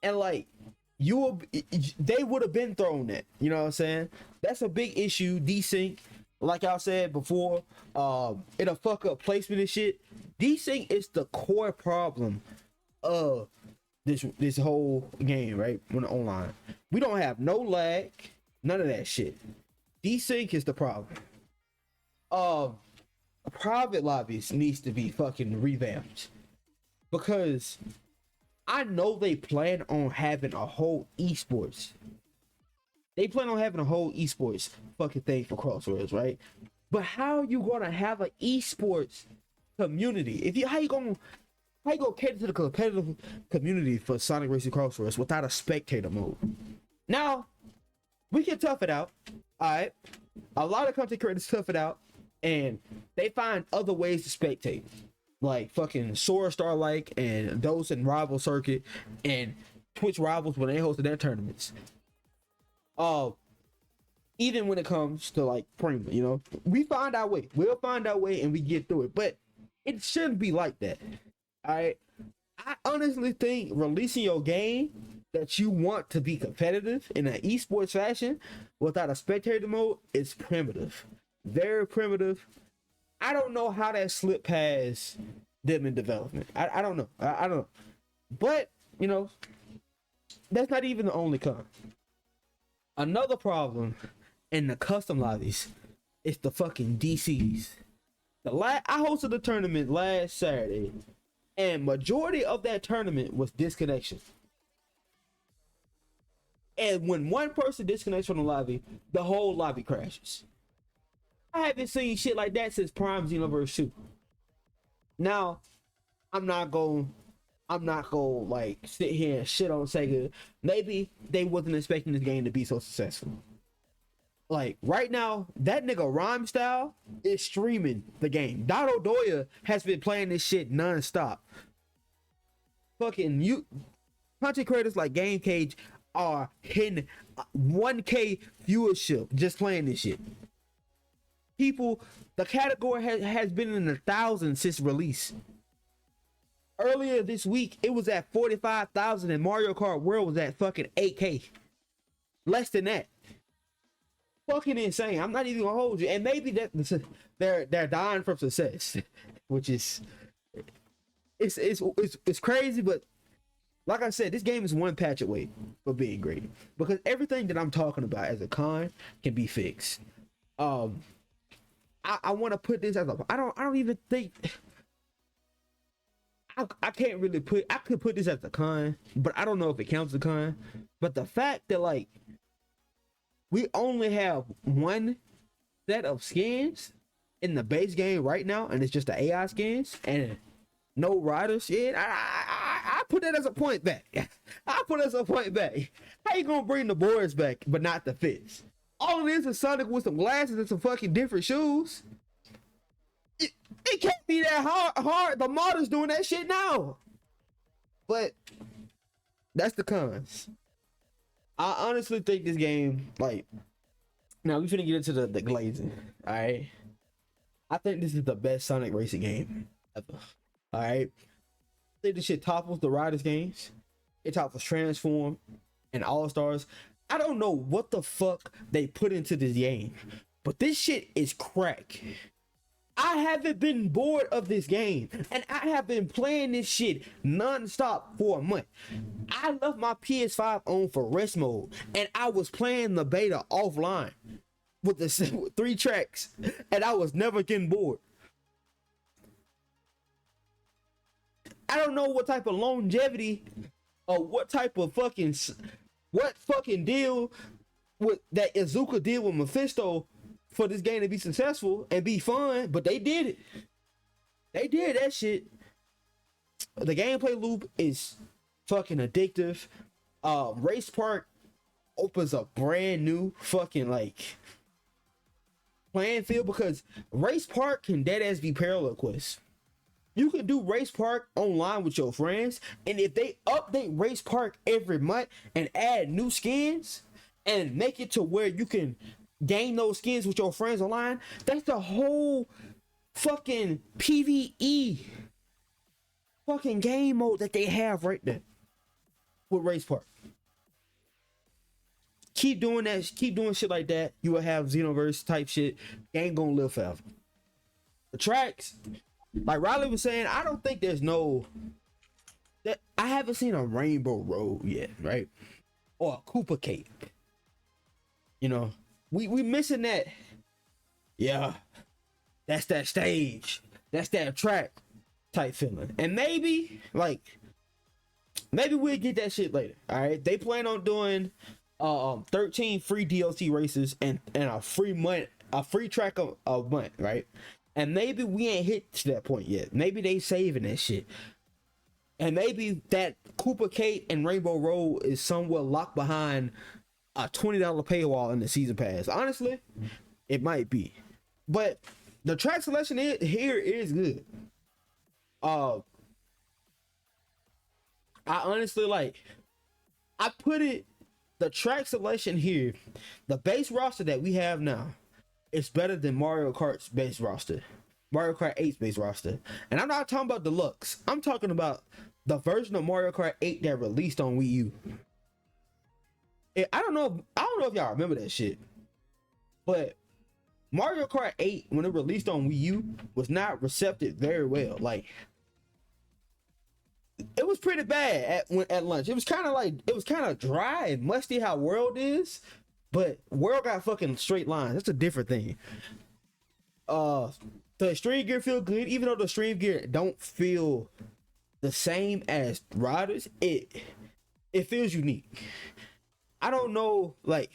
S2: And like they would have been thrown that. You know what I'm saying? That's a big issue. Desync, like I said before, it'll fuck up placement and shit. Desync is the core problem of this whole game, right? When online, we don't have no lag. None of that shit. Desync is the problem. Private lobbies needs to be fucking revamped because I know they plan on having a whole esports. They plan on having a whole esports fucking thing for Crossworlds, right? But how are you gonna have an esports community? If you how you gonna cater to the competitive community for Sonic Racing Crossworlds without a spectator mode? Now, we can tough it out. Alright. A lot of content creators tough it out and they find other ways to spectate. Like fucking Sora Star like and those in Rival Circuit and Twitch Rivals when they hosted their tournaments. Even when it comes to like Prima, you know, we find our way. We'll find our way and we get through it. But it shouldn't be like that. I honestly think releasing your game that you want to be competitive in an esports fashion without a spectator mode is primitive. Very primitive. I don't know how that slipped past them in development. I don't know. I don't know. But, you know, that's not even the only con. Another problem in the custom lobbies is the fucking DCs. I hosted the tournament last Saturday, and majority of that tournament was disconnection. And when one person disconnects from the lobby, the whole lobby crashes. I haven't seen shit like that since Prime Xenoverse 2. Now, I'm not gonna like sit here and shit on Sega. Maybe they wasn't expecting this game to be so successful. Like right now, that nigga Rhyme Style is streaming the game. Dotto Doya has been playing this shit non-stop. Fucking you content creators like Game Cage are hitting 1K viewership just playing this shit. People, the category has been in the thousands since release. Earlier this week, it was at 45,000 and Mario Kart World was at fucking 8K. Less than that. Fucking insane. I'm not even gonna hold you. And maybe they're dying from success, which is it's crazy, but like I said, this game is one patch away from being great because everything that I'm talking about as a con can be fixed. I want to put this as a. I don't even think. I can't really put. I could put this as a con, but I don't know if it counts as a con. But the fact that like we only have one set of skins in the base game right now, and it's just the AI skins and no riders. Yeah, I put that as a point back. I put it as a point back. How you gonna bring the boards back but not the fits? All it is Sonic with some glasses and some fucking different shoes. It can't be that hard. The modders doing that shit now. But that's the cons. I honestly think this game, like, now we finna get into the glazing. Alright. I think this is the best Sonic racing game ever. Alright. I think this shit topples the Riders games. It topples Transform and All Stars. I don't know what the fuck they put into this game, but this shit is crack. I haven't been bored of this game, and I have been playing this shit non-stop for a month. I left my PS5 on for rest mode, and I was playing the beta offline with the 3 tracks, and I was never getting bored. I don't know what type of longevity or what type of fucking deal with that Izuka did with Mephisto for this game to be successful and be fun, but they did it. They did that shit. The gameplay loop is fucking addictive. Race Park opens a brand new fucking like playing field because Race Park can deadass be parallel quests. You can do Race Park online with your friends, and if they update Race Park every month and add new skins and make it to where you can gain those skins with your friends online, that's the whole fucking PvE fucking game mode that they have right there with Race Park. Keep doing that, keep doing shit like that. You will have Xenoverse type shit. Game gonna live forever. The tracks, like Riley was saying, I don't think there's no that I haven't seen a Rainbow Road yet, right? Or a Koopa Cape. You know, we missing that. Yeah, that's that stage. That's that track type feeling. And maybe like maybe we'll get that shit later. All right, they plan on doing 13 free DLC races and a free track of a month, right? And maybe we ain't hit to that point yet. Maybe they saving that shit. And maybe that Cooper Kate and Rainbow Road is somewhere locked behind a $20 paywall in the season pass. Honestly, it might be. But the track selection here is good. I honestly I put it, the track selection here, the base roster that we have now, is better than Mario Kart's base roster. Mario Kart 8's base roster. And I'm not talking about deluxe. I'm talking about the version of Mario Kart 8 that released on Wii U. I don't know if y'all remember that shit. But Mario Kart 8, when it released on Wii U, was not recepted very well. Like, it was pretty bad at lunch. It was kind of dry and musty how World is, but World got fucking straight lines. That's a different thing. The Extreme Gear feel good, even though the Extreme Gear don't feel the same as Riders. It feels unique. I don't know, like,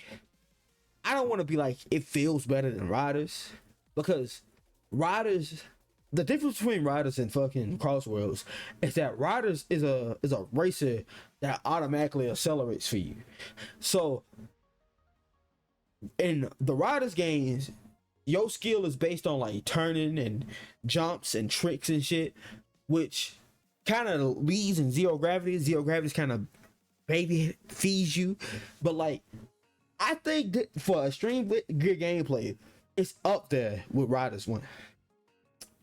S2: I don't want to be like it feels better than Riders, because Riders, the difference between Riders and fucking Crossworlds is that Riders is a racer that automatically accelerates for you. So in the Riders games, your skill is based on like turning and jumps and tricks and shit, which kind of leads in zero gravity. Zero gravity is kind of baby feeds you, but like I think that for Extreme Gear gameplay, it's up there with Riders 1.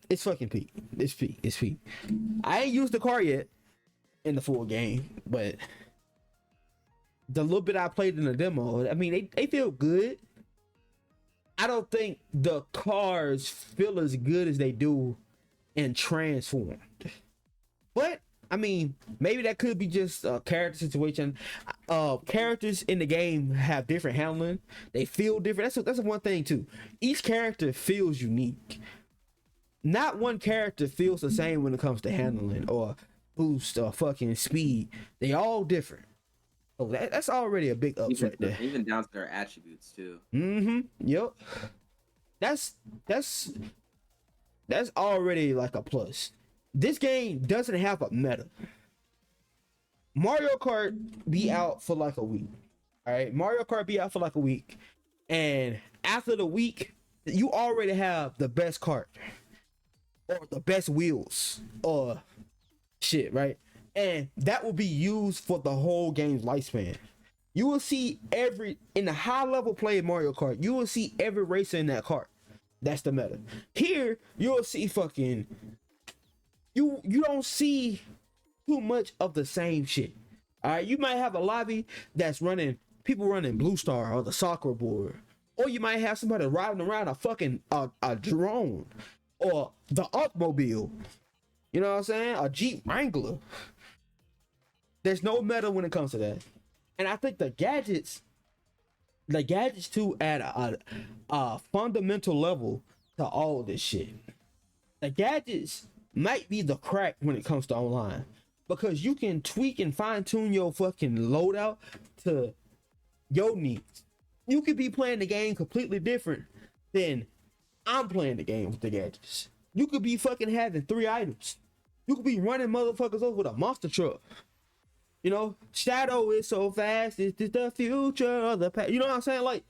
S2: It's fucking peak. It's peak. I ain't used the car yet in the full game, but the little bit I played in the demo, I mean, they feel good. I don't think the cars feel as good as they do in Transformed. But I mean, maybe that could be just a character situation. Characters in the game have different handling. They feel different. That's one thing too. Each character feels unique. Not one character feels the same when it comes to handling or boost or fucking speed. They all different. Oh, that's already a big ups right there.
S7: Even down to their attributes too.
S2: Yep. That's already like a plus. This game doesn't have a meta. Mario Kart be out for like a week. All right, Mario Kart be out for like a week, and after the week, you already have the best kart or the best wheels or shit, right? And that will be used for the whole game's lifespan. You will see in the high level play of Mario Kart, you will see every racer in that kart. That's the meta. Here, you'll see fucking. You don't see too much of the same shit. All right, you might have a lobby that's people running Blue Star or the soccer board, or you might have somebody riding around a fucking a drone or the Upmobile. You know what I'm saying? A Jeep Wrangler. There's no meta when it comes to that, and I think the gadgets too add a fundamental level to all of this shit. The gadgets might be the crack when it comes to online, because you can tweak and fine-tune your fucking loadout to your needs. You could be playing the game completely different than I'm playing the game with the gadgets. You could be fucking having 3 items. You could be running motherfuckers over with a monster truck. You know, Shadow is so fast, it's just the future of the past. You know what I'm saying? Like,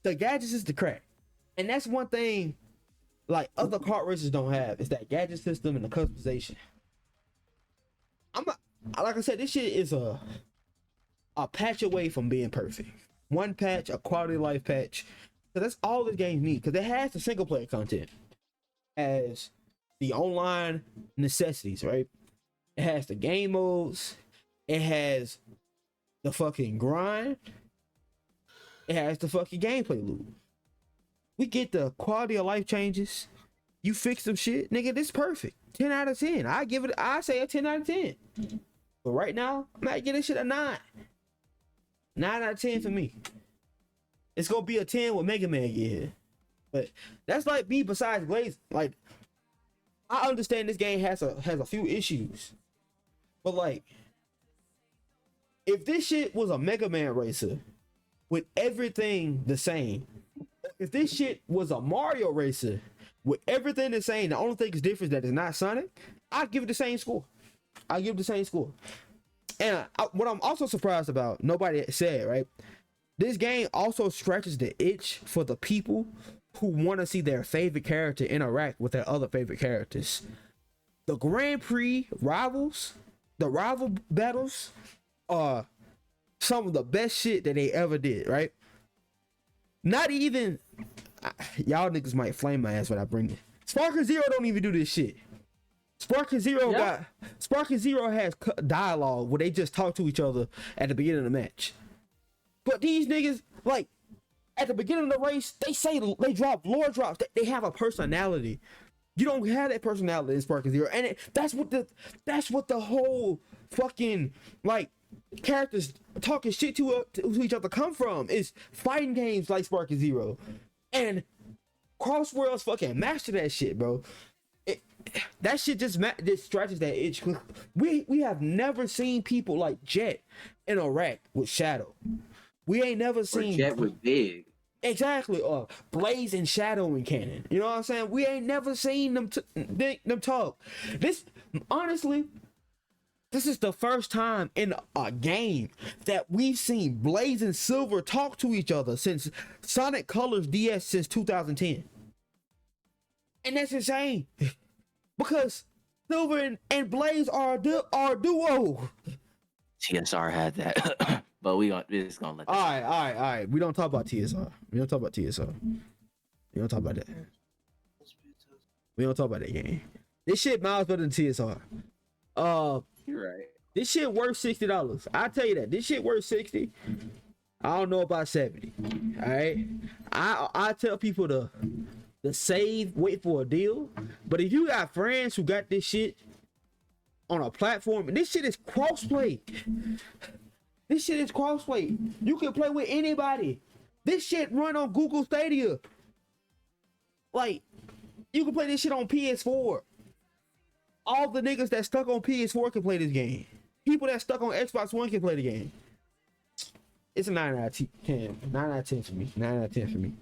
S2: the gadgets is the crack. And that's one thing like other kart racers don't have, is that gadget system and the customization. Like I said, this shit is a patch away from being perfect. One patch, a quality of life patch. So that's all this game needs, because it has the single player content as the online necessities, right? It has the game modes. It has the fucking grind. It has the fucking gameplay loop. We get the quality of life changes. You fix some shit, nigga, this perfect. 10 out of 10. I say a 10 out of 10. But right now, I might get this shit a 9. 9 out of 10 for me. It's gonna be a 10 with Mega Man get here. But that's like me besides Blaze. Like, I understand this game has a few issues. But like, if this shit was a Mega Man racer with everything the same, if this shit was a Mario racer with everything the same, the only thing is different that is not Sonic, I'd give it the same score. I'd give it the same score. And what I'm also surprised about, nobody said, right? This game also scratches the itch for the people who want to see their favorite character interact with their other favorite characters. The Grand Prix rivals, the rival battles, are some of the best shit that they ever did, right? Not even y'all niggas might flame my ass when I bring it. Spark Zero don't even do this shit. Spark Zero has dialogue where they just talk to each other at the beginning of the match. But these niggas, like, at the beginning of the race, they drop lore drops. They have a personality. You don't have that personality in Spark Zero, and that's what the whole fucking like characters talking shit to each other come from, is fighting games like Spark Zero, and Crossworlds fucking master that shit, bro. That shit just scratches that itch. We have never seen people like Jet interact with Shadow. We ain't never seen
S7: Jet with Big.
S2: Exactly, Blaze and Shadow in canon. You know what I'm saying? We ain't never seen them talk. This, honestly, this is the first time in a game that we've seen Blaze and Silver talk to each other since Sonic Colors DS since 2010. And that's insane. Because Silver and Blaze are a duo.
S7: TSR had that. But we're just gonna let that.
S2: All right. We don't talk about TSR. We don't talk about TSR. We don't talk about that. We don't talk about that game. This shit miles better than TSR.
S7: You're right.
S2: This shit worth $60. I tell you that. This shit worth 60. I don't know about 70. All right. I tell people to save, wait for a deal. But if you got friends who got this shit on a platform, this shit is crossplay. This shit is crossplay. You can play with anybody. This shit run on Google Stadia. Like, you can play this shit on PS4. All the niggas that stuck on PS4 can play this game. People that stuck on Xbox One can play the game. It's a 9 out of 10. 9 out of 10 for me. 9 out of 10 for me.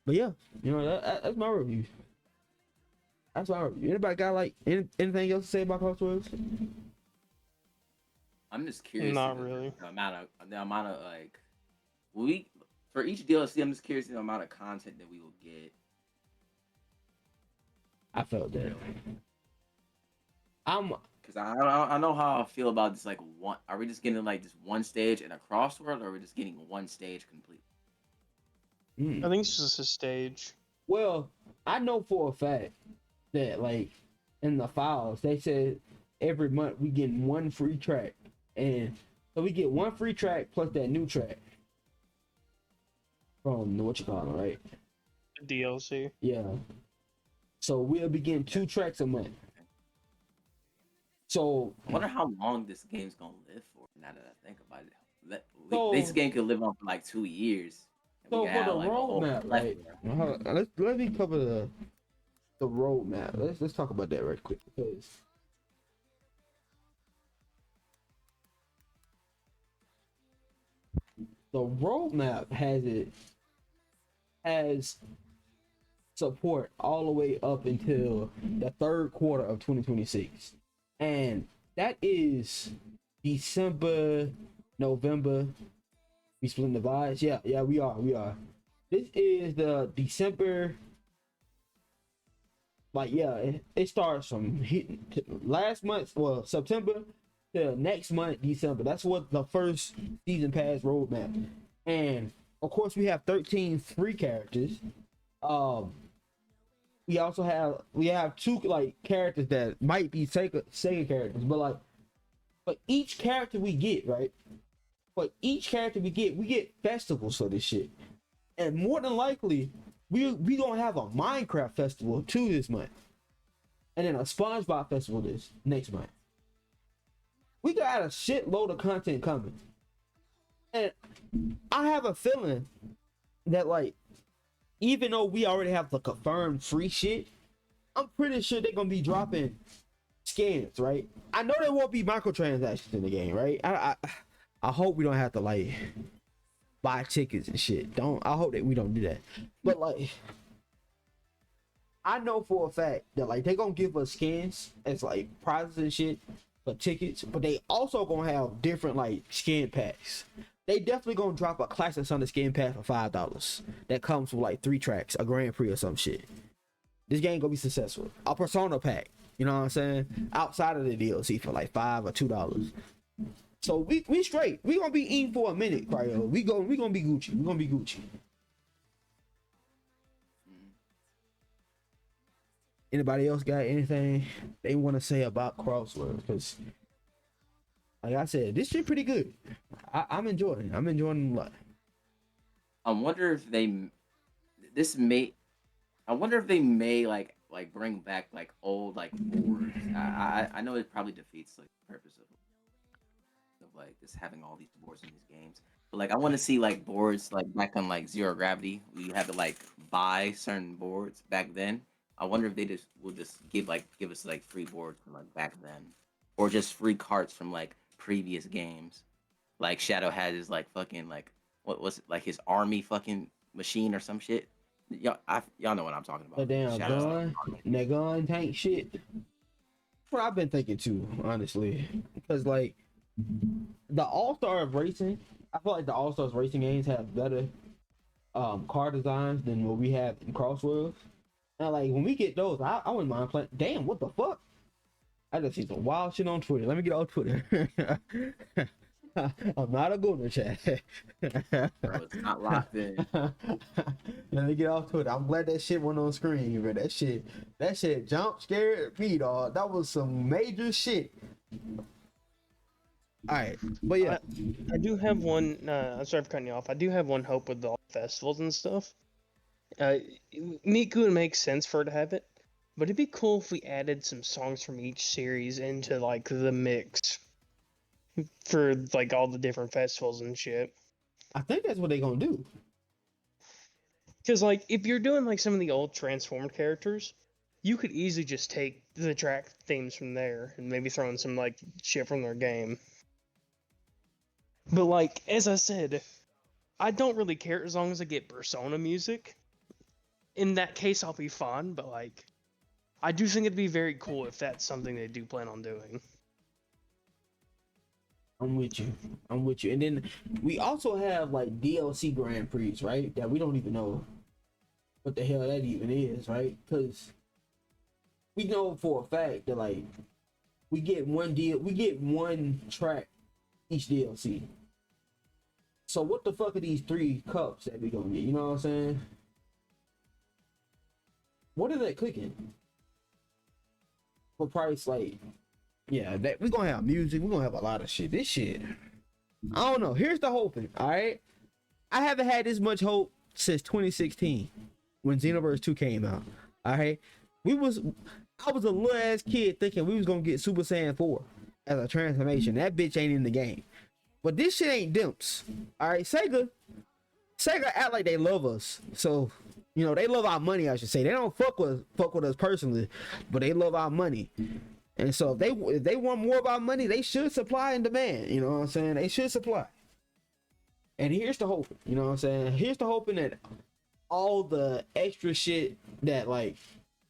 S2: But yeah, you know, that's my review. That's my review. Anybody got like anything else to say about Crossworlds?
S7: I'm just curious.
S3: Not really.
S7: The amount of like for each DLC, I'm just curious the amount of content that we will get.
S2: I felt that.
S7: Because I know how I feel about this. Like, one, are we just getting like just one stage in a Crossworld, or are we just getting one stage complete?
S3: I think it's just a stage.
S2: Well, I know for a fact that like in the files they said every month we get one free track, and so we get one free track plus that new track from what you call it, right?
S3: DLC.
S2: Yeah. So we'll be getting 2 tracks a month. So
S7: I wonder how long this game's gonna live for. Now that I think about it,
S2: So-
S7: this game could live on for like 2 years. and
S2: So
S7: we
S2: for
S7: could
S2: the
S7: have, like, a whole
S2: roadmap, right?
S7: plethora.
S2: Let me cover the roadmap. Let's talk about that right quick, because the roadmap has support all the way up until the third quarter of 2026, and that is December, November. We splitting the vibes. Yeah, we are. This is the December. Like, yeah, it starts from last month, well, September to next month, December. That's what the first season pass roadmap. And of course, we have 13 free characters. We also have 2 like characters that might be Sega characters, but each character we get, right? But each character we get festivals for this shit, and more than likely, we gonna have a Minecraft festival too this month, and then a SpongeBob festival this next month. We got a shitload of content coming, and I have a feeling that like, even though we already have the confirmed free shit, I'm pretty sure they're gonna be dropping skins, right? I know there won't be microtransactions in the game, right? I hope we don't have to like buy tickets and shit. I hope that we don't do that. But like, I know for a fact that like they gonna give us skins as like prizes and shit for tickets, but they also gonna have different like skin packs. They definitely gonna drop a classic Sunday skin pack for $5 that comes with like 3 tracks, a Grand Prix or some shit. This game gonna be successful. A Persona pack, you know what I'm saying? Outside of the DLC for like $5 or $2. So we straight. We gonna be eating for a minute, Cryo. We gonna be Gucci. We gonna be Gucci. Anybody else got anything they want to say about Crossworlds? Because, like I said, this shit pretty good. I'm enjoying it. I'm enjoying it a lot.
S7: I wonder if they this may I wonder if they may like bring back like old like boards. I know it probably defeats like the purpose of like just having all these boards in these games. But like I want to see like boards like back on like Zero Gravity. We had to like buy certain boards back then. I wonder if they just will just give us like free boards from like back then, or just free carts from like previous games. Like Shadow had his like fucking like what was it like his army fucking machine or some shit. Y'all know what I'm talking
S2: The
S7: about.
S2: damn
S7: Shadow's
S2: gun, that gun tank shit. That's what I've been thinking too, honestly. Because like the All Star Racing, I feel like the All Stars Racing games have better car designs than what we have in Crossworlds. And like when we get those, I wouldn't mind playing. Damn, what the fuck? I just see some wild shit on Twitter. Let me get on Twitter. I'm not a gooner, chat.
S7: Bro, it's not locked in.
S2: Let me get off Twitter. I'm glad that shit went on screen, bro. That shit jump scared me, dog. That was some major shit. All right, but yeah,
S3: I do have one. I'm sorry for cutting you off. I do have one hope with the festivals and stuff. Miku, it makes sense for her to have it, but it'd be cool if we added some songs from each series into like the mix for like all the different festivals and shit.
S2: I think that's what they gonna do.
S3: Because like if you're doing like some of the old transformed characters, you could easily just take the track themes from there and maybe throw in some like shit from their game. But like as I said, I don't really care as long as I get Persona music. In that case, I'll be fine. But like, I do think it'd be very cool if that's something they do plan on doing.
S2: I'm with you. I'm with you. And then we also have like DLC Grand Prix, right? That we don't even know what the hell that even is, right? Because we know for a fact that like we get one track each DLC. So what the fuck are these 3 cups that we gonna get? You know what I'm saying? What are they clicking? For price, like, yeah, that we're gonna have music, we're gonna have a lot of shit. This shit, I don't know. Here's the hoping, all right? I haven't had this much hope since 2016 when Xenoverse 2 came out. All right, I was a little ass kid thinking we was gonna get Super Saiyan 4 as a transformation. That bitch ain't in the game. But this shit ain't dimps. All right, Sega act like they love us. So, you know, they love our money, I should say. They don't fuck with us personally, but they love our money. And so if they want more of our money, they should supply and demand. You know what I'm saying? They should supply. And here's the hope. You know what I'm saying? Here's the hoping that all the extra shit that like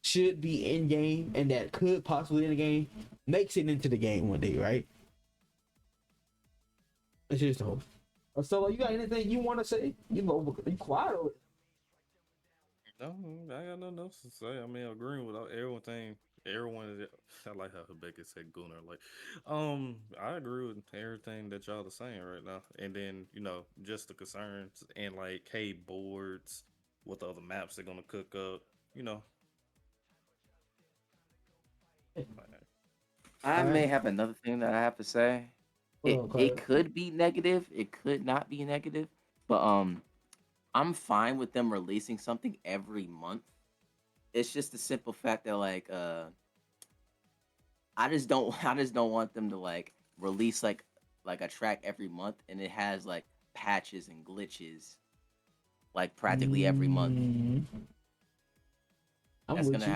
S2: should be in game and that could possibly in the game makes it into the game one day, right? It's just the hope. So, you got anything you want to say? You know, you quiet over it.
S5: No, I got nothing else to say. I mean, agreeing with everything. Everyone is. I like how Rebecca said Gunner. Like, I agree with everything that y'all are saying right now. And then just the concerns and like, hey, boards, what the other maps they're gonna cook up.
S7: I may have another thing that I have to say. It could be negative. It could not be negative. But I'm fine with them releasing something every month. It's just the simple fact that like I just don't want them to like release like a track every month and it has like patches and glitches like practically every month.
S2: I'm
S7: It's
S2: with you.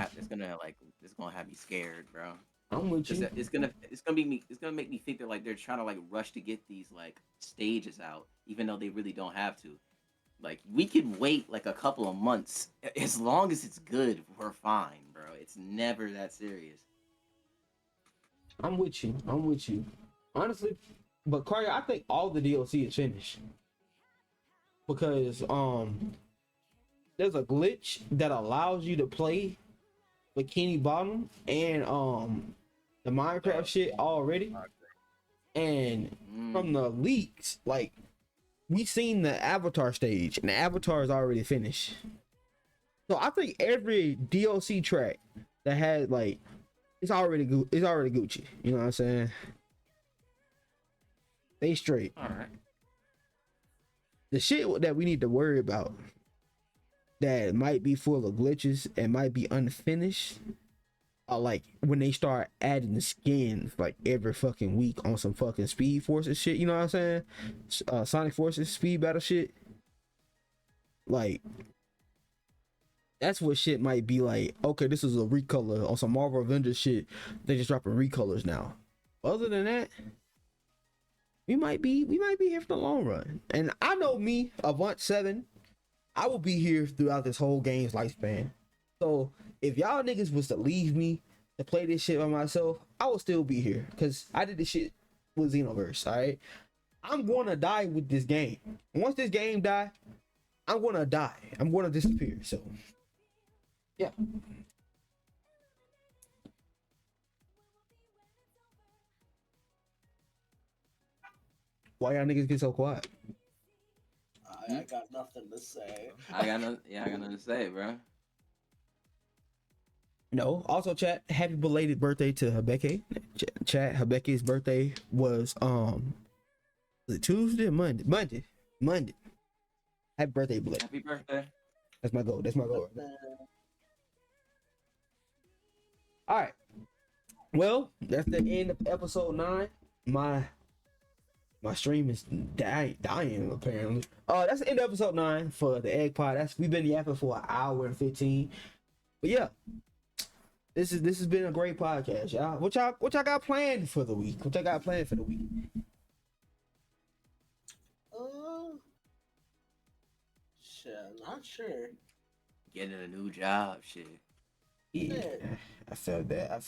S7: gonna have me scared, bro.
S2: I'm with
S7: Just
S2: you.
S7: that it's gonna make me think they're trying to like rush to get these like stages out, even though they really don't have to. Like we can wait like a couple of months as long as it's good. We're fine, bro. It's never that serious.
S2: I'm with you. I'm with you. Honestly, but Carter, I think all the DLC is finished because there's a glitch that allows you to play Bikini Bottom and the Minecraft shit already. And from the leaks, like we seen the Avatar stage, and the Avatar is already finished. So I think every DLC track that had like it's already Gucci. You know what I'm saying? They straight.
S7: All right.
S2: The shit that we need to worry about that might be full of glitches and might be unfinished are like when they start adding skins like every fucking week on some fucking Speed Forces shit. You know what I'm saying? Sonic Forces speed battle shit. Like that's what shit might be like. Okay, this is a recolor on some Marvel Avengers shit. They just dropping recolors now. Other than that, we might be here for the long run. And I know me, Avant 7, I will be here throughout this whole game's lifespan. So if y'all niggas was to leave me to play this shit by myself, I will still be here because I did this shit with Xenoverse. All right, I'm gonna die with this game. Once this game die, I'm gonna die. I'm gonna disappear. So yeah. Why y'all niggas get so quiet?
S4: I got nothing to say.
S7: I got nothing to say, bro.
S2: No. Also, chat. Happy belated birthday to Habeke. Chat. Habeke's birthday was it Tuesday or Monday? Monday. Happy birthday, belated.
S7: Happy birthday.
S2: That's my goal. That's my goal. All right. Well, that's the end of episode 9. My stream is dying apparently. That's the end of episode 9 for the Egg Pod. We've been yapping for an hour and 15. But yeah, this has been a great podcast, y'all. What y'all got planned for the week?
S4: Shit, not sure.
S7: Getting a new job, shit.
S2: Yeah, I felt that.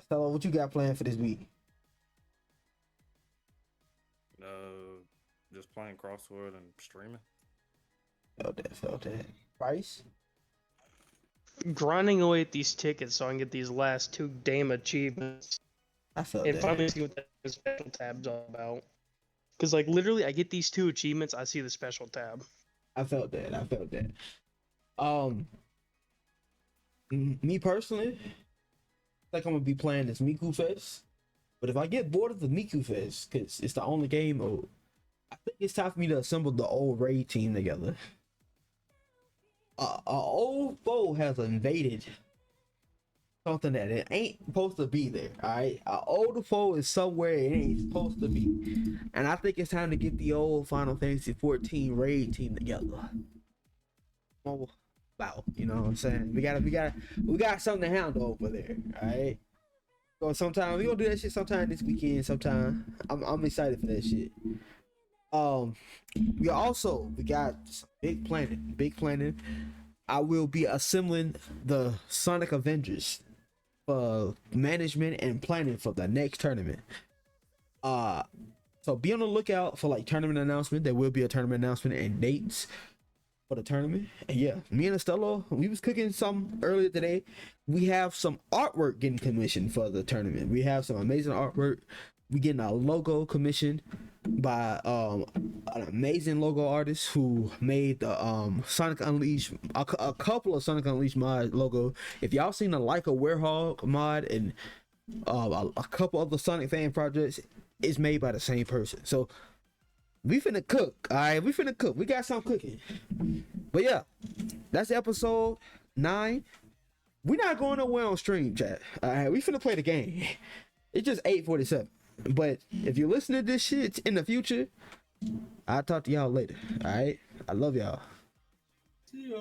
S2: So, what you got planned for this week?
S5: Just playing Crossword and streaming.
S2: Felt that. Price?
S3: Grinding away at these tickets so I can get these last 2 damn achievements.
S2: I felt
S3: And
S2: that.
S3: finally see what the special tab's all about. Because, like, literally, I get these 2 achievements, I see the special tab.
S2: I felt that. Me personally, I think I'm gonna be playing this Miku Fest. But if I get bored of the Miku Fest, because it's the only game mode, I think it's time for me to assemble the old raid team together. Our old foe has invaded something that it ain't supposed to be there. All right, our old foe is somewhere it ain't supposed to be, and I think it's time to get the old Final Fantasy 14 raid team together. Oh, wow, you know what I'm saying? We got something to handle over there. All right. So sometime we gonna do that shit sometime this weekend. Sometime I'm excited for that shit. We got some big planning. I will be assembling the Sonic Avengers for management and planning for the next tournament. So be on the lookout for like tournament announcement. There will be a tournament announcement and dates for the tournament. And yeah, me and Estella, we was cooking some earlier today. We have some artwork getting commissioned for the tournament. We have some amazing artwork. We getting a logo commissioned by an amazing logo artist who made the Sonic Unleashed, a couple of Sonic Unleashed mod logo. If y'all seen the Like a Werehog mod and a couple other Sonic fan projects, it's made by the same person. So we finna cook, all right? We got some cooking. But yeah, that's episode 9. We're not going nowhere on stream, chat. All right, we finna play the game. It's just 8:47. But if you listen to this shit in the future, I'll talk to y'all later. All right, I love y'all.
S4: See ya.